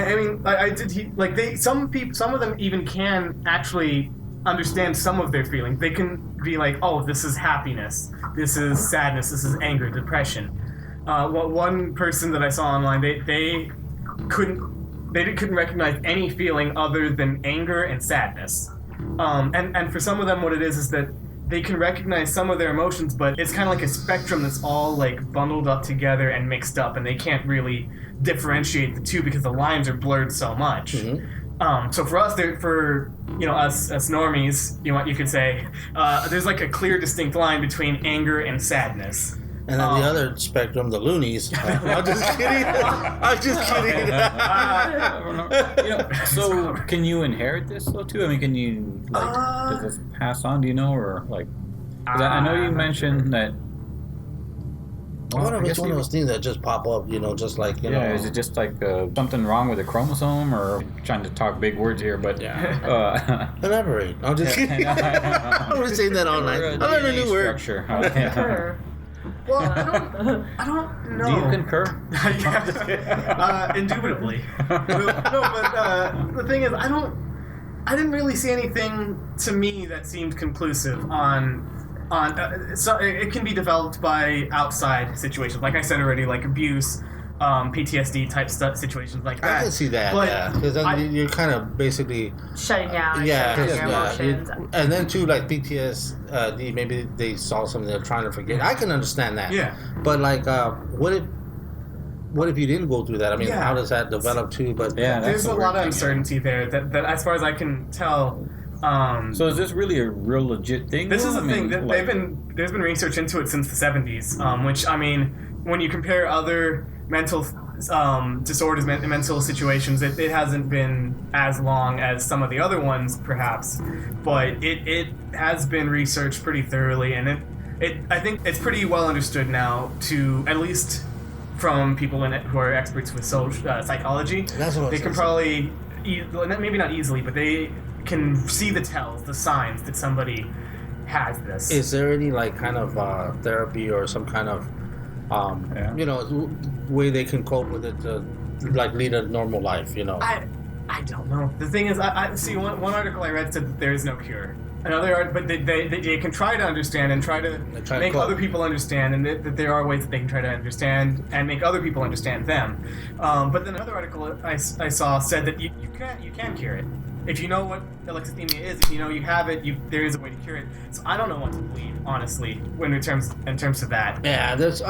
of them even can actually understand some of their feelings. They can be like, oh, this is happiness, this is sadness, this is anger, depression. One person that I saw online, they couldn't recognize any feeling other than anger and sadness. And for some of them, what it is that they can recognize some of their emotions, but it's kind of like a spectrum that's all like bundled up together and mixed up, and they can't really differentiate the two because the lines are blurred so much. So for us, for us normies, you could say, there's like a clear, distinct line between anger and sadness. And then the other spectrum, the loonies. I'm just kidding. I'm just kidding. So can you inherit this though too? I mean, can you like does this pass on? Do you know, or like? 'Cause I know you mentioned that. I wonder if guess it's one of you- those things that just pop up, just like, you know. Yeah, is it just like something wrong with a chromosome, or trying to talk big words here? But Elaborate. I'm just kidding. I'm just saying that all night. I learned a new word. Structure. Sure. Well, I don't know. Do you concur? Indubitably. But the thing is, I didn't really see anything to me that seemed conclusive on. So it can be developed by outside situations, like I said already, like abuse, PTSD type situations like that. I can see that, But yeah. Because you're kind of basically, Shutting down. And yeah, shutting down your emotions. and then too, like PTSD, maybe they saw something they're trying to forget. I can understand that. Yeah. But like, what if you didn't go through that? I mean, Yeah. how does that develop too? But Yeah, that's There's the a weird lot of thing, uncertainty there that as far as I can tell. So is this really a real legit thing? This though? is the I mean, thing that like- there's been research into it since the 70s, which I mean, when you compare other mental disorders, mental situations, it hasn't been as long as some of the other ones, perhaps, but it has been researched pretty thoroughly, and I think it's pretty well understood now, to at least from people in it who are experts with psychology. That's what they can probably maybe not easily, but they can see the tells, the signs that somebody has this. is there any like kind of therapy or some kind of way they can cope with it to like lead a normal life? I don't know. The thing is, I see one article I read said that there is no cure. but they can try to understand and try to make other people understand, and that there are ways that they can try to understand and make other people understand them. But then another article I saw said that you can cure it. If you know what alexithymia is, if you know you have it, there is a way to cure it. So I don't know what to believe, honestly, in terms of that. Yeah, I guess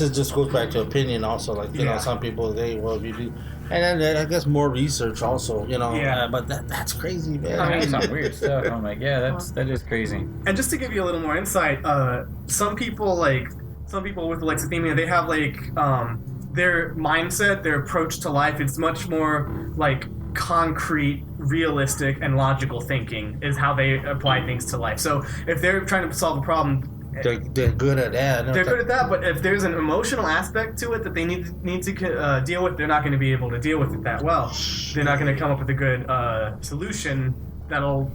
it just goes back to opinion also. Like, you know, some people, you do. And then I guess more research also, you know. Yeah. But that's crazy, man. I mean, some weird stuff. I'm like, yeah, that is crazy. And just to give you a little more insight, some people with alexithymia, they have like their mindset, their approach to life is much more like concrete, realistic, and logical thinking is how they apply things to life. So if they're trying to solve a problem, they're good at that. They're good at that, but if there's an emotional aspect to it that they need to deal with, they're not going to be able to deal with it that well. They're not going to come up with a good solution that'll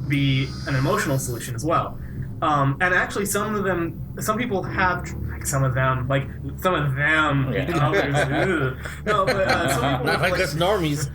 be an emotional solution as well. And actually, some people have, some of them. Yeah. Others, no, but some people. Not like us normies.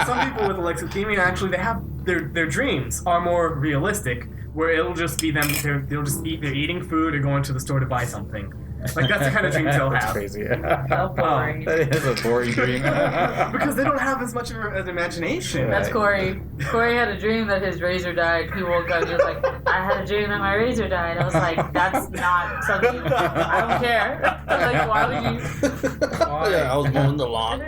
Some people with alexithymia, actually, they have their dreams are more realistic, where it'll just be them. They're eating food or going to the store to buy something. Like, that's the kind of dreams they'll have. That's crazy. How boring. That is a boring dream. Because they don't have as much of an imagination. That's Kory. Kory had a dream that his razor died. He woke up and he was like, I had a dream that my razor died. I was like, that's not something. I don't care. Like, why would you? Yeah, I was mowing the lawn.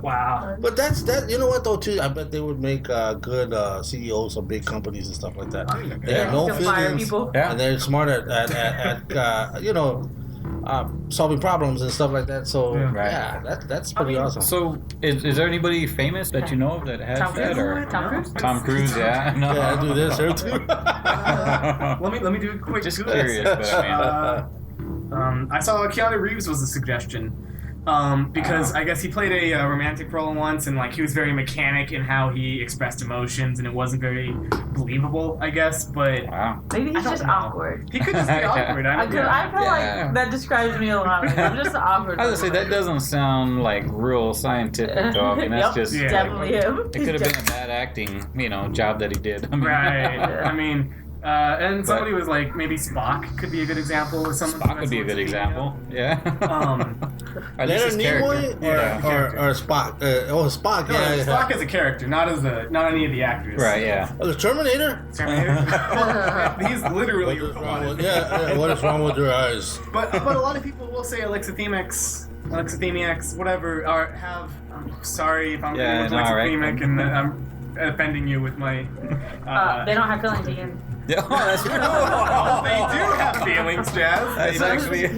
Wow. But that. You know what though? Too, I bet they would make good CEOs of big companies and stuff like that. They have no fire feelings, people. and they're smart at you know, solving problems and stuff like that. So that's pretty awesome. So, is there anybody famous that you know of that has that? Or Tom Cruise? Tom Cruise, yeah. No. Yeah, I do this here too. Let me do a quick. Just Google. curious, but I mean. I saw Keanu Reeves was a suggestion. Because I guess he played a romantic role once, and like he was very mechanic in how he expressed emotions, and it wasn't very believable, I guess. But Maybe he's just awkward. he could just be awkward. I feel like that describes me a lot. Like, I'm just awkward. I was gonna say that doesn't sound like real scientific, though. I mean, that's just definitely him. It could have been a bad acting, job that he did. I mean, right. I mean. And somebody was like, maybe Spock could be a good example. Spock would be a good example. Yeah. At least his Nimoy or Spock? Spock. No, Yeah. Spock as a character, not any of the actors. Right. Yeah. The Terminator. He's literally your robot. Yeah. What is wrong with your eyes? But a lot of people will say alexithymia, whatever, I'm sorry if I'm alexithymic and I'm offending you with my. They don't have feelings again. Yeah, that's true. They do have feelings, Jazz. That's actually,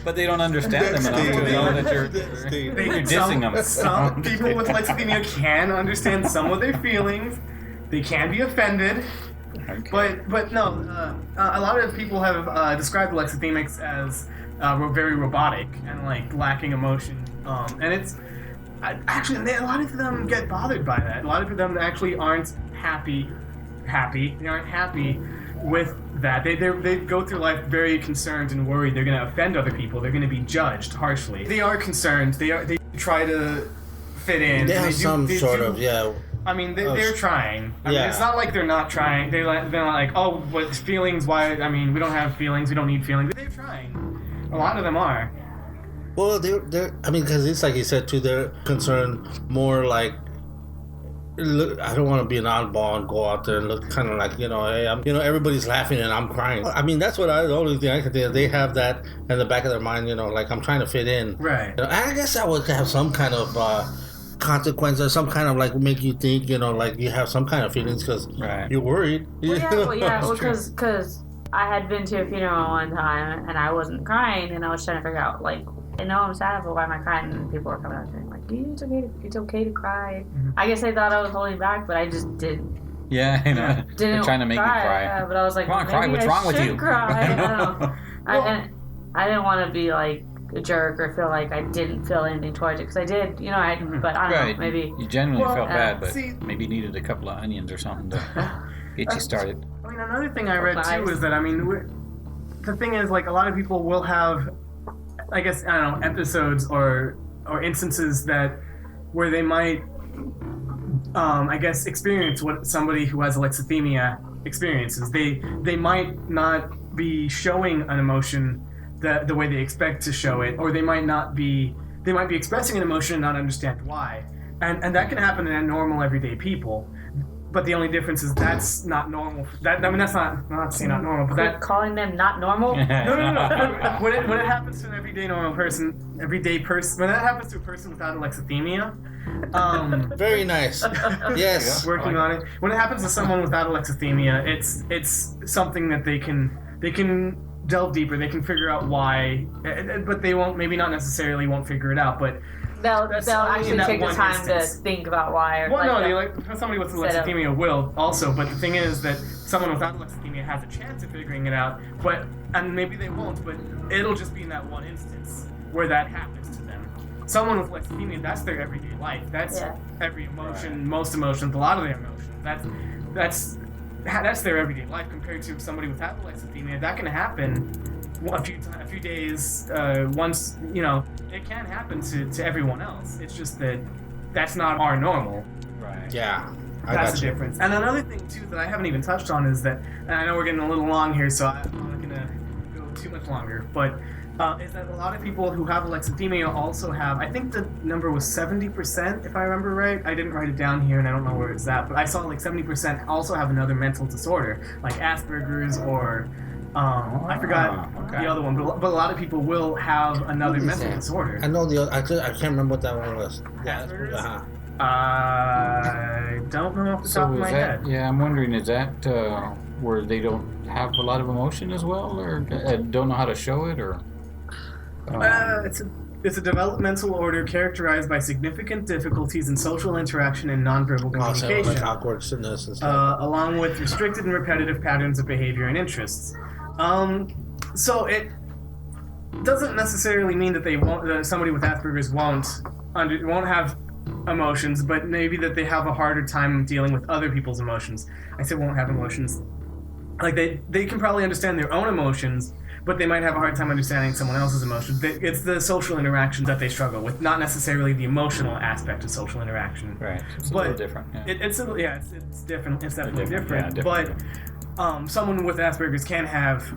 but they don't understand them enough to know that you're dissing them. Some people with alexithymia can understand some of their feelings. They can be offended. Okay. But no, a lot of people have described alexithymics as very robotic and like lacking emotion. And it's actually a lot of them get bothered by that. A lot of them actually aren't happy. They aren't happy with that. They go through life very concerned and worried. They're going to offend other people. They're going to be judged harshly. They are concerned. They try to fit in. They have some sort of. I mean, they're trying. I mean, it's not like they're not trying. They're not like, oh, what feelings? Why? I mean, we don't have feelings. We don't need feelings. They're trying. A lot of them are. Well, they're. I mean, because it's like you said too. They're concerned more like. Look, I don't want to be an oddball and go out there and look kind of like, hey, everybody's laughing and I'm crying. I mean, that's the only thing I can think of. They have that in the back of their mind, like I'm trying to fit in. Right. I guess that would have some kind of consequence or some kind of like make you think, like you have some kind of feelings because you're worried. Because I had been to a funeral one time and I wasn't crying and I was trying to figure out like, I know I'm sad, but why am I crying? And people were coming up to me like, it's okay to cry. Mm-hmm. I guess they thought I was holding back, but I just didn't. Yeah, Didn't they're trying to make cry. you cry. But I was like, come on, cry. What's wrong with you? Cry. I don't know. I didn't want to be like a jerk or feel like I didn't feel anything towards it because I did, but I don't know, maybe. You genuinely felt bad, but maybe needed a couple of onions or something to get you started. I mean, another thing I read too is that, the thing is, like, a lot of people will have, I guess, I don't know, episodes or instances where they might I guess, experience what somebody who has alexithymia experiences. They might not be showing an emotion the way they expect to show it, or they might be expressing an emotion and not understand why. And that can happen in normal everyday people. But the only difference is that's not normal. That's not saying not normal, but that calling them not normal. No. When it happens to an everyday person, when that happens to a person without alexithymia, very nice. Yes, working on it. When it happens to someone without alexithymia, it's something that they can delve deeper. They can figure out why, but they won't figure it out, but. They'll actually take the time to think about why. Or Somebody with alexithymia will also, but the thing is that someone without alexithymia has a chance of figuring it out, and maybe they won't, but it'll just be in that one instance where that happens to them. Someone with alexithymia, that's their everyday life. That's every emotion, most emotions, a lot of their emotions. That's their everyday life compared to somebody without alexithymia. That can happen a few days, once, it can happen to everyone else. It's just that that's not our normal. Right. Yeah. That's the difference. And another thing, too, that I haven't even touched on is that, and I know we're getting a little long here, so I'm not going to go too much longer, but is that a lot of people who have alexithymia also have, I think the number was 70%, if I remember right. I didn't write it down here, and I don't know where it's at, but I saw 70% also have another mental disorder, like Asperger's or... I forgot the other one, but a lot of people will have another mental disorder. I know the other. I can't remember what that one was. Asperger's? I don't know off the top of my head. Yeah, I'm wondering, is that where they don't have a lot of emotion as well, or don't know how to show it, or? It's a developmental order characterized by significant difficulties in social interaction and nonverbal communication, like awkwardness and stuff, along with restricted and repetitive patterns of behavior and interests. So it doesn't necessarily mean that somebody with Asperger's won't have emotions, but maybe that they have a harder time dealing with other people's emotions. I said won't have emotions. Like they can probably understand their own emotions, but they might have a hard time understanding someone else's emotions. It's the social interactions that they struggle with, not necessarily the emotional aspect of social interaction. Right. It's a little different. Yeah. It's different. It's definitely different. Yeah, but someone with Asperger's can have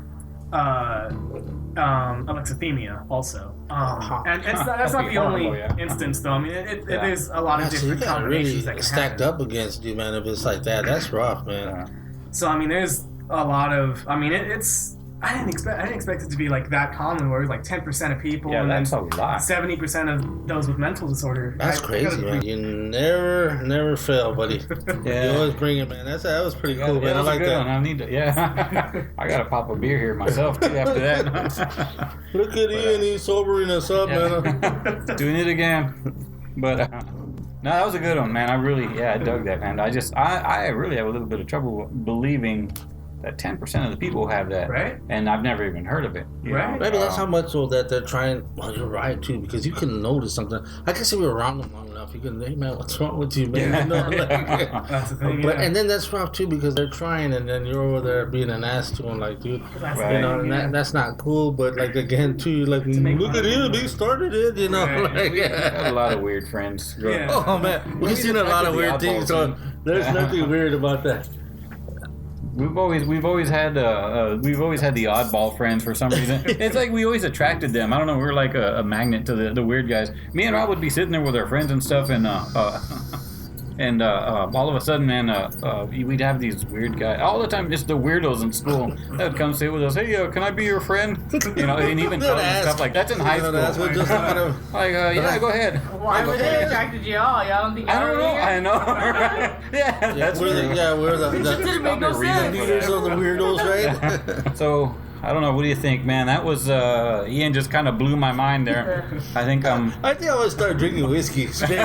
alexithymia also. And that's not the only instance, though. I mean, there's a lot of different combinations really that can stacked happen. up against you, man. If it's like that, that's rough, man. Yeah. So I mean, there's a lot of. I mean, it's. I didn't expect it to be like that common, where it's like 10% of people, and that's then a lot. 70% of those with mental disorder. That's crazy, man. You never fail, buddy. You always bring it, man. That was pretty cool, man. I like that. I need to. Yeah, I gotta pop a beer here myself too after that. Look at Ian, he's sobering us up, man. Doing it again, but. No, that was a good one, man. I dug that, man. I really have a little bit of trouble believing that 10% of the people have that, right? And I've never even heard of it. Right. Maybe that's how much so that they're trying. Well, you're right too, because you can notice something. I guess if you're around them long enough, you can. Hey man, what's wrong with you, man? Yeah. You know, That's the thing. And then that's rough too, because they're trying, and then you're over there being an ass to them, like, dude, Right. you know, and that's not cool. But like again, too, like, look at him, he started it, you know. Right. Like, I have a lot of weird friends. Yeah. Oh man, we've seen a lot of weird things, so there's nothing weird about that. We've always had the oddball friends for some reason. It's like we always attracted them. I don't know. We're like a magnet to the weird guys. Me and Rob would be sitting there with our friends and stuff, and all of a sudden, man, we'd have these weird guys all the time. Just the weirdos in school that would come sit with us. Hey, can I be your friend? You know, and even tell them stuff like that's in high school. Yeah, go ahead. Why would they attracted you all? Y'all don't think I don't know. I know. Yeah, that's we're the didn't make no sense. leaders of the weirdos, right? So I don't know. What do you think, man? That was Ian just kind of blew my mind there. I think I think I would start drinking whiskey. So you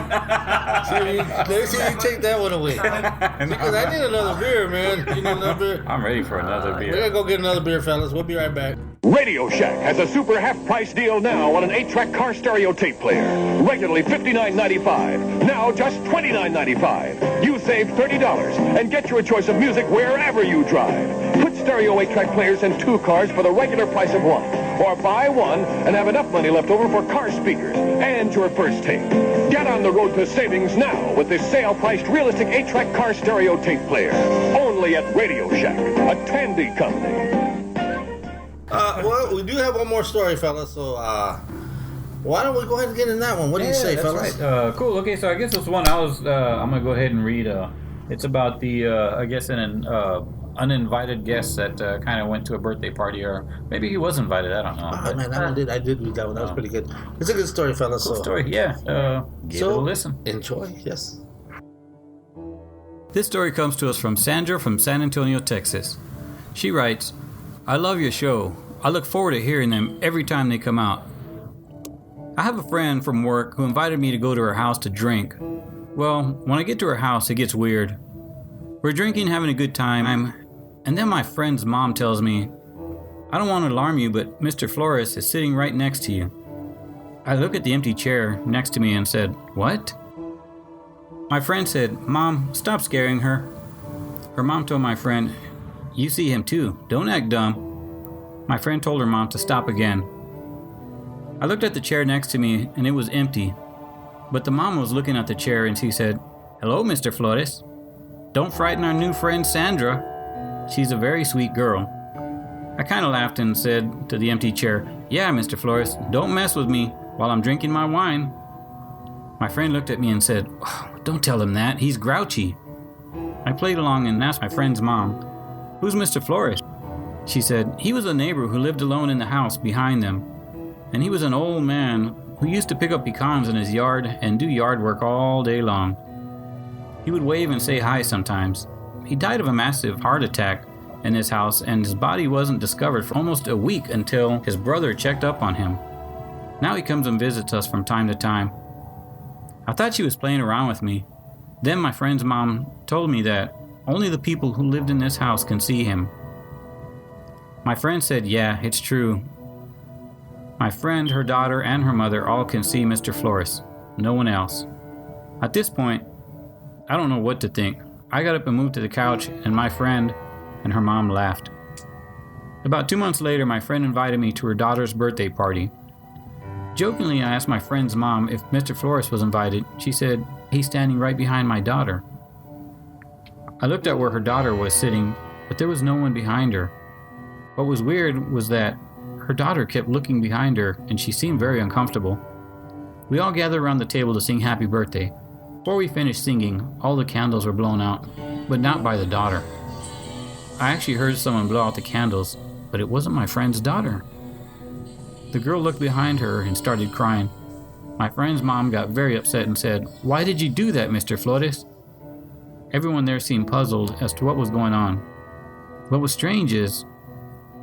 take that one away. Because I need another beer, man. You need another beer? I'm ready for another We're beer. gonna go get another beer, fellas. We'll be right back. Radio Shack has a super half-price deal now on an 8-track car stereo tape player. Regularly $59.95. Now just $29.95. You save $30 and get your choice of music wherever you drive. Put stereo 8-track players in 2 cars for the regular price of 1. or buy one and have enough money left over for car speakers and your first tape. Get on the road to savings now with this sale-priced realistic 8-track car stereo tape player. Only at Radio Shack, a Tandy company. Well, we do have one more story, fellas, so why don't we go ahead and get in that one? What do you say, fellas? Right. Cool. Okay, so I guess this one I'm gonna go ahead and read. It's about the I guess an uninvited guest that kind of went to a birthday party, or maybe he was invited. I don't know. Oh, man, I did read that one. That was pretty good. It's a good story, fellas. Cool story. Yeah. Give it a listen. Enjoy. Yes. This story comes to us from Sandra from San Antonio, Texas. She writes, "I love your show. I look forward to hearing them every time they come out. I have a friend from work who invited me to go to her house to drink. Well, when I get to her house, it gets weird. We're drinking, having a good time, and then my friend's mom tells me, I don't want to alarm you, but Mr. Flores is sitting right next to you. I look at the empty chair next to me and said, what? My friend said, Mom, stop scaring her. Her mom told my friend, you see him too, don't act dumb. My friend told her mom to stop again. I looked at the chair next to me and it was empty, but the mom was looking at the chair and she said, hello, Mr. Flores. Don't frighten our new friend Sandra. She's a very sweet girl. I kind of laughed and said to the empty chair, yeah, Mr. Flores, don't mess with me while I'm drinking my wine. My friend looked at me and said, oh, don't tell him that, he's grouchy. I played along and asked my friend's mom, who's Mr. Flores? She said, he was a neighbor who lived alone in the house behind them. And he was an old man who used to pick up pecans in his yard and do yard work all day long. He would wave and say hi sometimes. He died of a massive heart attack in his house, and his body wasn't discovered for almost a week until his brother checked up on him. Now he comes and visits us from time to time. I thought she was playing around with me. Then my friend's mom told me that only the people who lived in this house can see him. My friend said, yeah, it's true. My friend, her daughter, and her mother all can see Mr. Flores. No one else. At this point, I don't know what to think. I got up and moved to the couch, and my friend and her mom laughed. About 2 months later, my friend invited me to her daughter's birthday party. Jokingly, I asked my friend's mom if Mr. Flores was invited. She said, he's standing right behind my daughter. I looked at where her daughter was sitting, but there was no one behind her. What was weird was that her daughter kept looking behind her, and she seemed very uncomfortable. We all gathered around the table to sing happy birthday. Before we finished singing, all the candles were blown out, but not by the daughter. I actually heard someone blow out the candles, but it wasn't my friend's daughter. The girl looked behind her and started crying. My friend's mom got very upset and said, why did you do that, Mr. Flores? Everyone there seemed puzzled as to what was going on. What was strange is,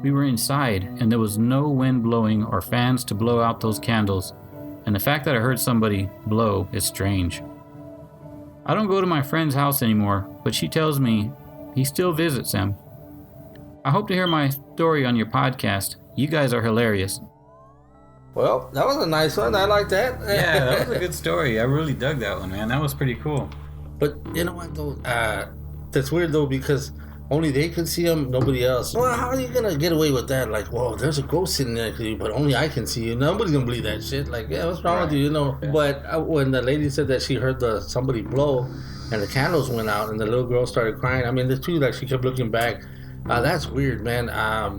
we were inside and there was no wind blowing or fans to blow out those candles, and the fact that I heard somebody blow is strange. I don't go to my friend's house anymore, but she tells me he still visits them. I hope to hear my story on your podcast. You guys are hilarious. Well, that was a nice one. I like that. Yeah, that was a good story. I really dug that one, man. That was pretty cool. But you know what, though? That's weird, though, because only they can see him, nobody else. Well, how are you going to get away with that? Like, whoa, there's a ghost sitting there to you, but only I can see you. Nobody's going to believe that shit. Like, yeah, what's wrong with you, you know? Yeah. But when the lady said that she heard somebody blow and the candles went out and the little girl started crying, I mean, the two, like, she kept looking back. That's weird, man.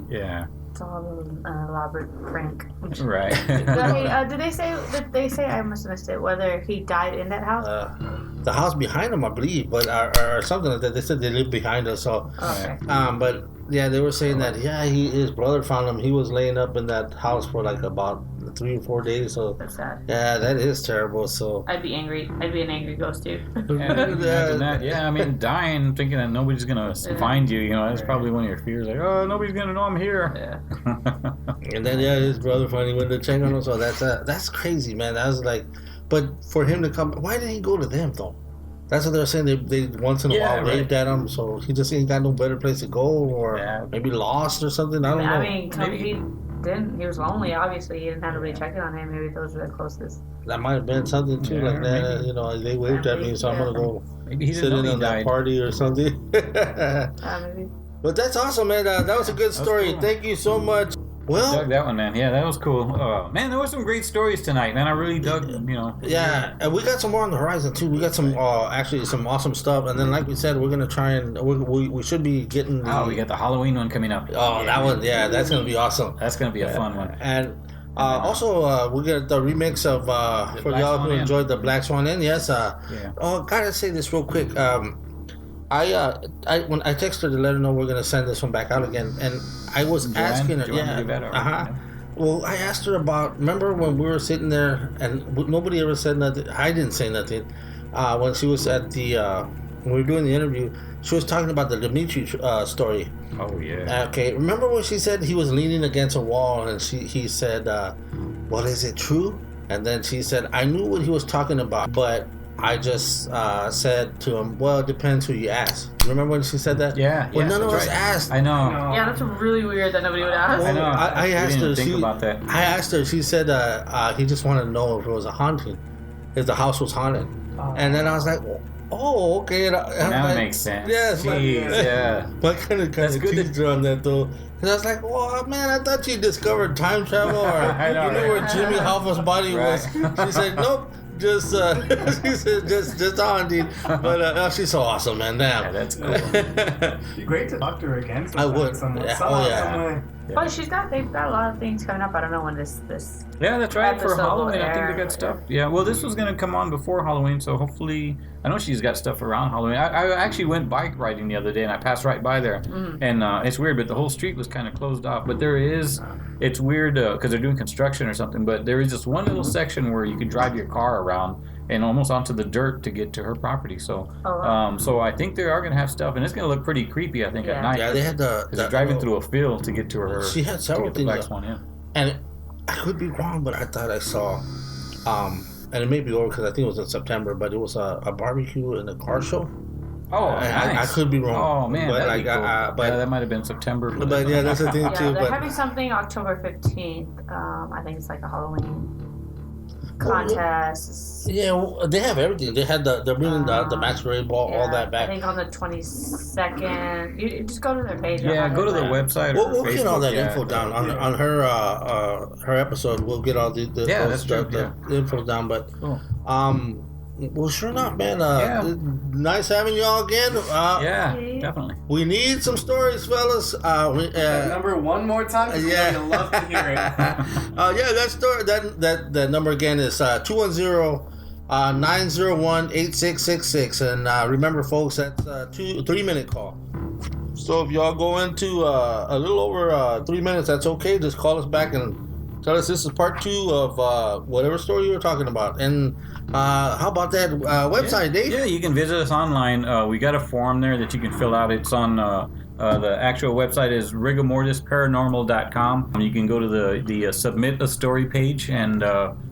Yeah. It's all an elaborate prank. Right. Hey, did they say, I must have missed it, whether he died in that house? The house behind them, I believe, but or something like that. They said they lived behind us, so. Okay. But yeah, they were saying that his brother found him. He was laying up in that house for like about 3 or 4 days. So that's sad. Yeah, that is terrible. So I'd be angry. I'd be an angry ghost too. Imagine that. Yeah, I mean, dying, thinking that nobody's gonna find you. You know, that's probably one of your fears. Like, oh, nobody's gonna know I'm here. Yeah. And then his brother finally went to check on him. So that's crazy, man. That was like. But for him to come, why didn't he go to them though? That's what they're saying. They once in a while waved at him, so he just ain't got no better place to go, or maybe lost or something. I don't know. I mean, he didn't. He was lonely. Obviously, he didn't have anybody checking on him. Maybe those were the closest. That might have been something too, like that. Maybe. You know, they waved at me, so I'm gonna go sit in on that party or something. Maybe. But that's awesome, man. That was a good story. Cool. Thank you so much. Well, dug that one, man. Yeah, that was cool. Man, there were some great stories tonight, man. I really dug, Yeah, and we got some more on the horizon too. We got some actually some awesome stuff, and then like we said, we're gonna try and we should be getting. we got the Halloween one coming up. Oh, that one, yeah, that's gonna be awesome. That's gonna be a fun one. And also, we got the remix of for Black y'all Swan who Inn. enjoyed the Black Swan Inn. Yes. Yeah. Oh, gotta say this real quick. When I texted her to let her know we're gonna send this one back out again, and I was asking her, Well, I asked her about. Remember when we were sitting there and nobody ever said nothing. I didn't say nothing. When she was at the when we were doing the interview, she was talking about the Dimitri story. Oh yeah. Okay, remember when she said he was leaning against a wall and he said, "Well, is it true?" And then she said, "I knew what he was talking about, but I just said to him, well, it depends who you ask." Remember when she said that? Yeah. Well, none of us right. asked. I know. Yeah, that's really weird that nobody would ask. I know. I asked we her. didn't think about that. I asked her. She said he just wanted to know if it was a haunting, if the house was haunted. And then I was like, "Oh, okay." And Now it makes sense. Yes. Jeez, yeah. But kind of teased her on that though. And I was like, "Oh man, I thought you discovered time travel, or I know, you knew where Jimmy Hoffa's body was." She said, "Nope." Just she said just haunting, but she's so awesome, man. Damn. Yeah, that's cool. It'd be great to talk to her again. I would. Somewhere. But they've got a lot of things coming up. I don't know when this. Yeah, that's right. For episode will Halloween, I think they air. got stuff. Yeah, well, this was gonna come on before Halloween, so hopefully, I know she's got stuff around Halloween. I actually went bike riding the other day, and I passed right by there, and it's weird, but the whole street was kind of closed off. But there is, it's weird because they're doing construction or something. But there is this one little section where you can drive your car around and almost onto the dirt to get to her property. So, so I think they are gonna have stuff, and it's gonna look pretty creepy. I think at night. Yeah, they had Because they're driving through a field to get to her. She had several to get the things. Black Swan Inn. And I could be wrong, but I thought I saw, and it may be over because I think it was in September, but it was a barbecue and a car show. Oh, I nice. could be wrong. Oh man, but that'd be cool. but yeah, that might have been September. but yeah, that's the thing Yeah, too. they're But having something October 15th. I think it's like a Halloween contest. yeah, well, they have everything. They had they're bringing the masquerade ball, all that I back. think on the 22nd. You just go to their page. Yeah, go to the website. Or We'll get all Facebook, that yeah. info down on her episode. We'll get all the that's true, the info down. But Cool. well, sure enough, man. Yeah. Nice having y'all again. Yeah, definitely. We need some stories, fellas. That number one more time. 'Cause Yeah. I'd love to hear it. Yeah, that story. That number again is 210-901-8666, and remember, folks, that's a 3-minute call. So if y'all go into a little over 3 minutes, that's okay. Just call us back and tell us this is part 2 of whatever story you were talking about. And how about that website, Dave? Yeah, you can visit us online. We got a form there that you can fill out. It's on the actual website is rigormortisparanormal.com. You can go to the submit a story page and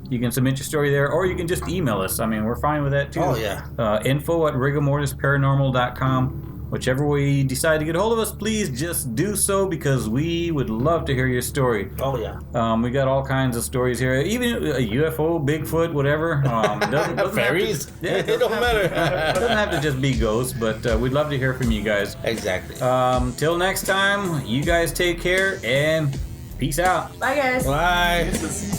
you can submit your story there, or you can just email us. I mean, we're fine with that too. Oh, yeah. info@rigormortisparanormal.com. Whichever way you decide to get a hold of us, please just do so because we would love to hear your story. Oh, yeah. We got all kinds of stories here, even a UFO, Bigfoot, whatever. Doesn't Fairies? Have to, yeah, It don't matter. It doesn't have to just be ghosts, but we'd love to hear from you guys. Exactly. Till next time, you guys take care and peace out. Bye, guys. Bye. This is-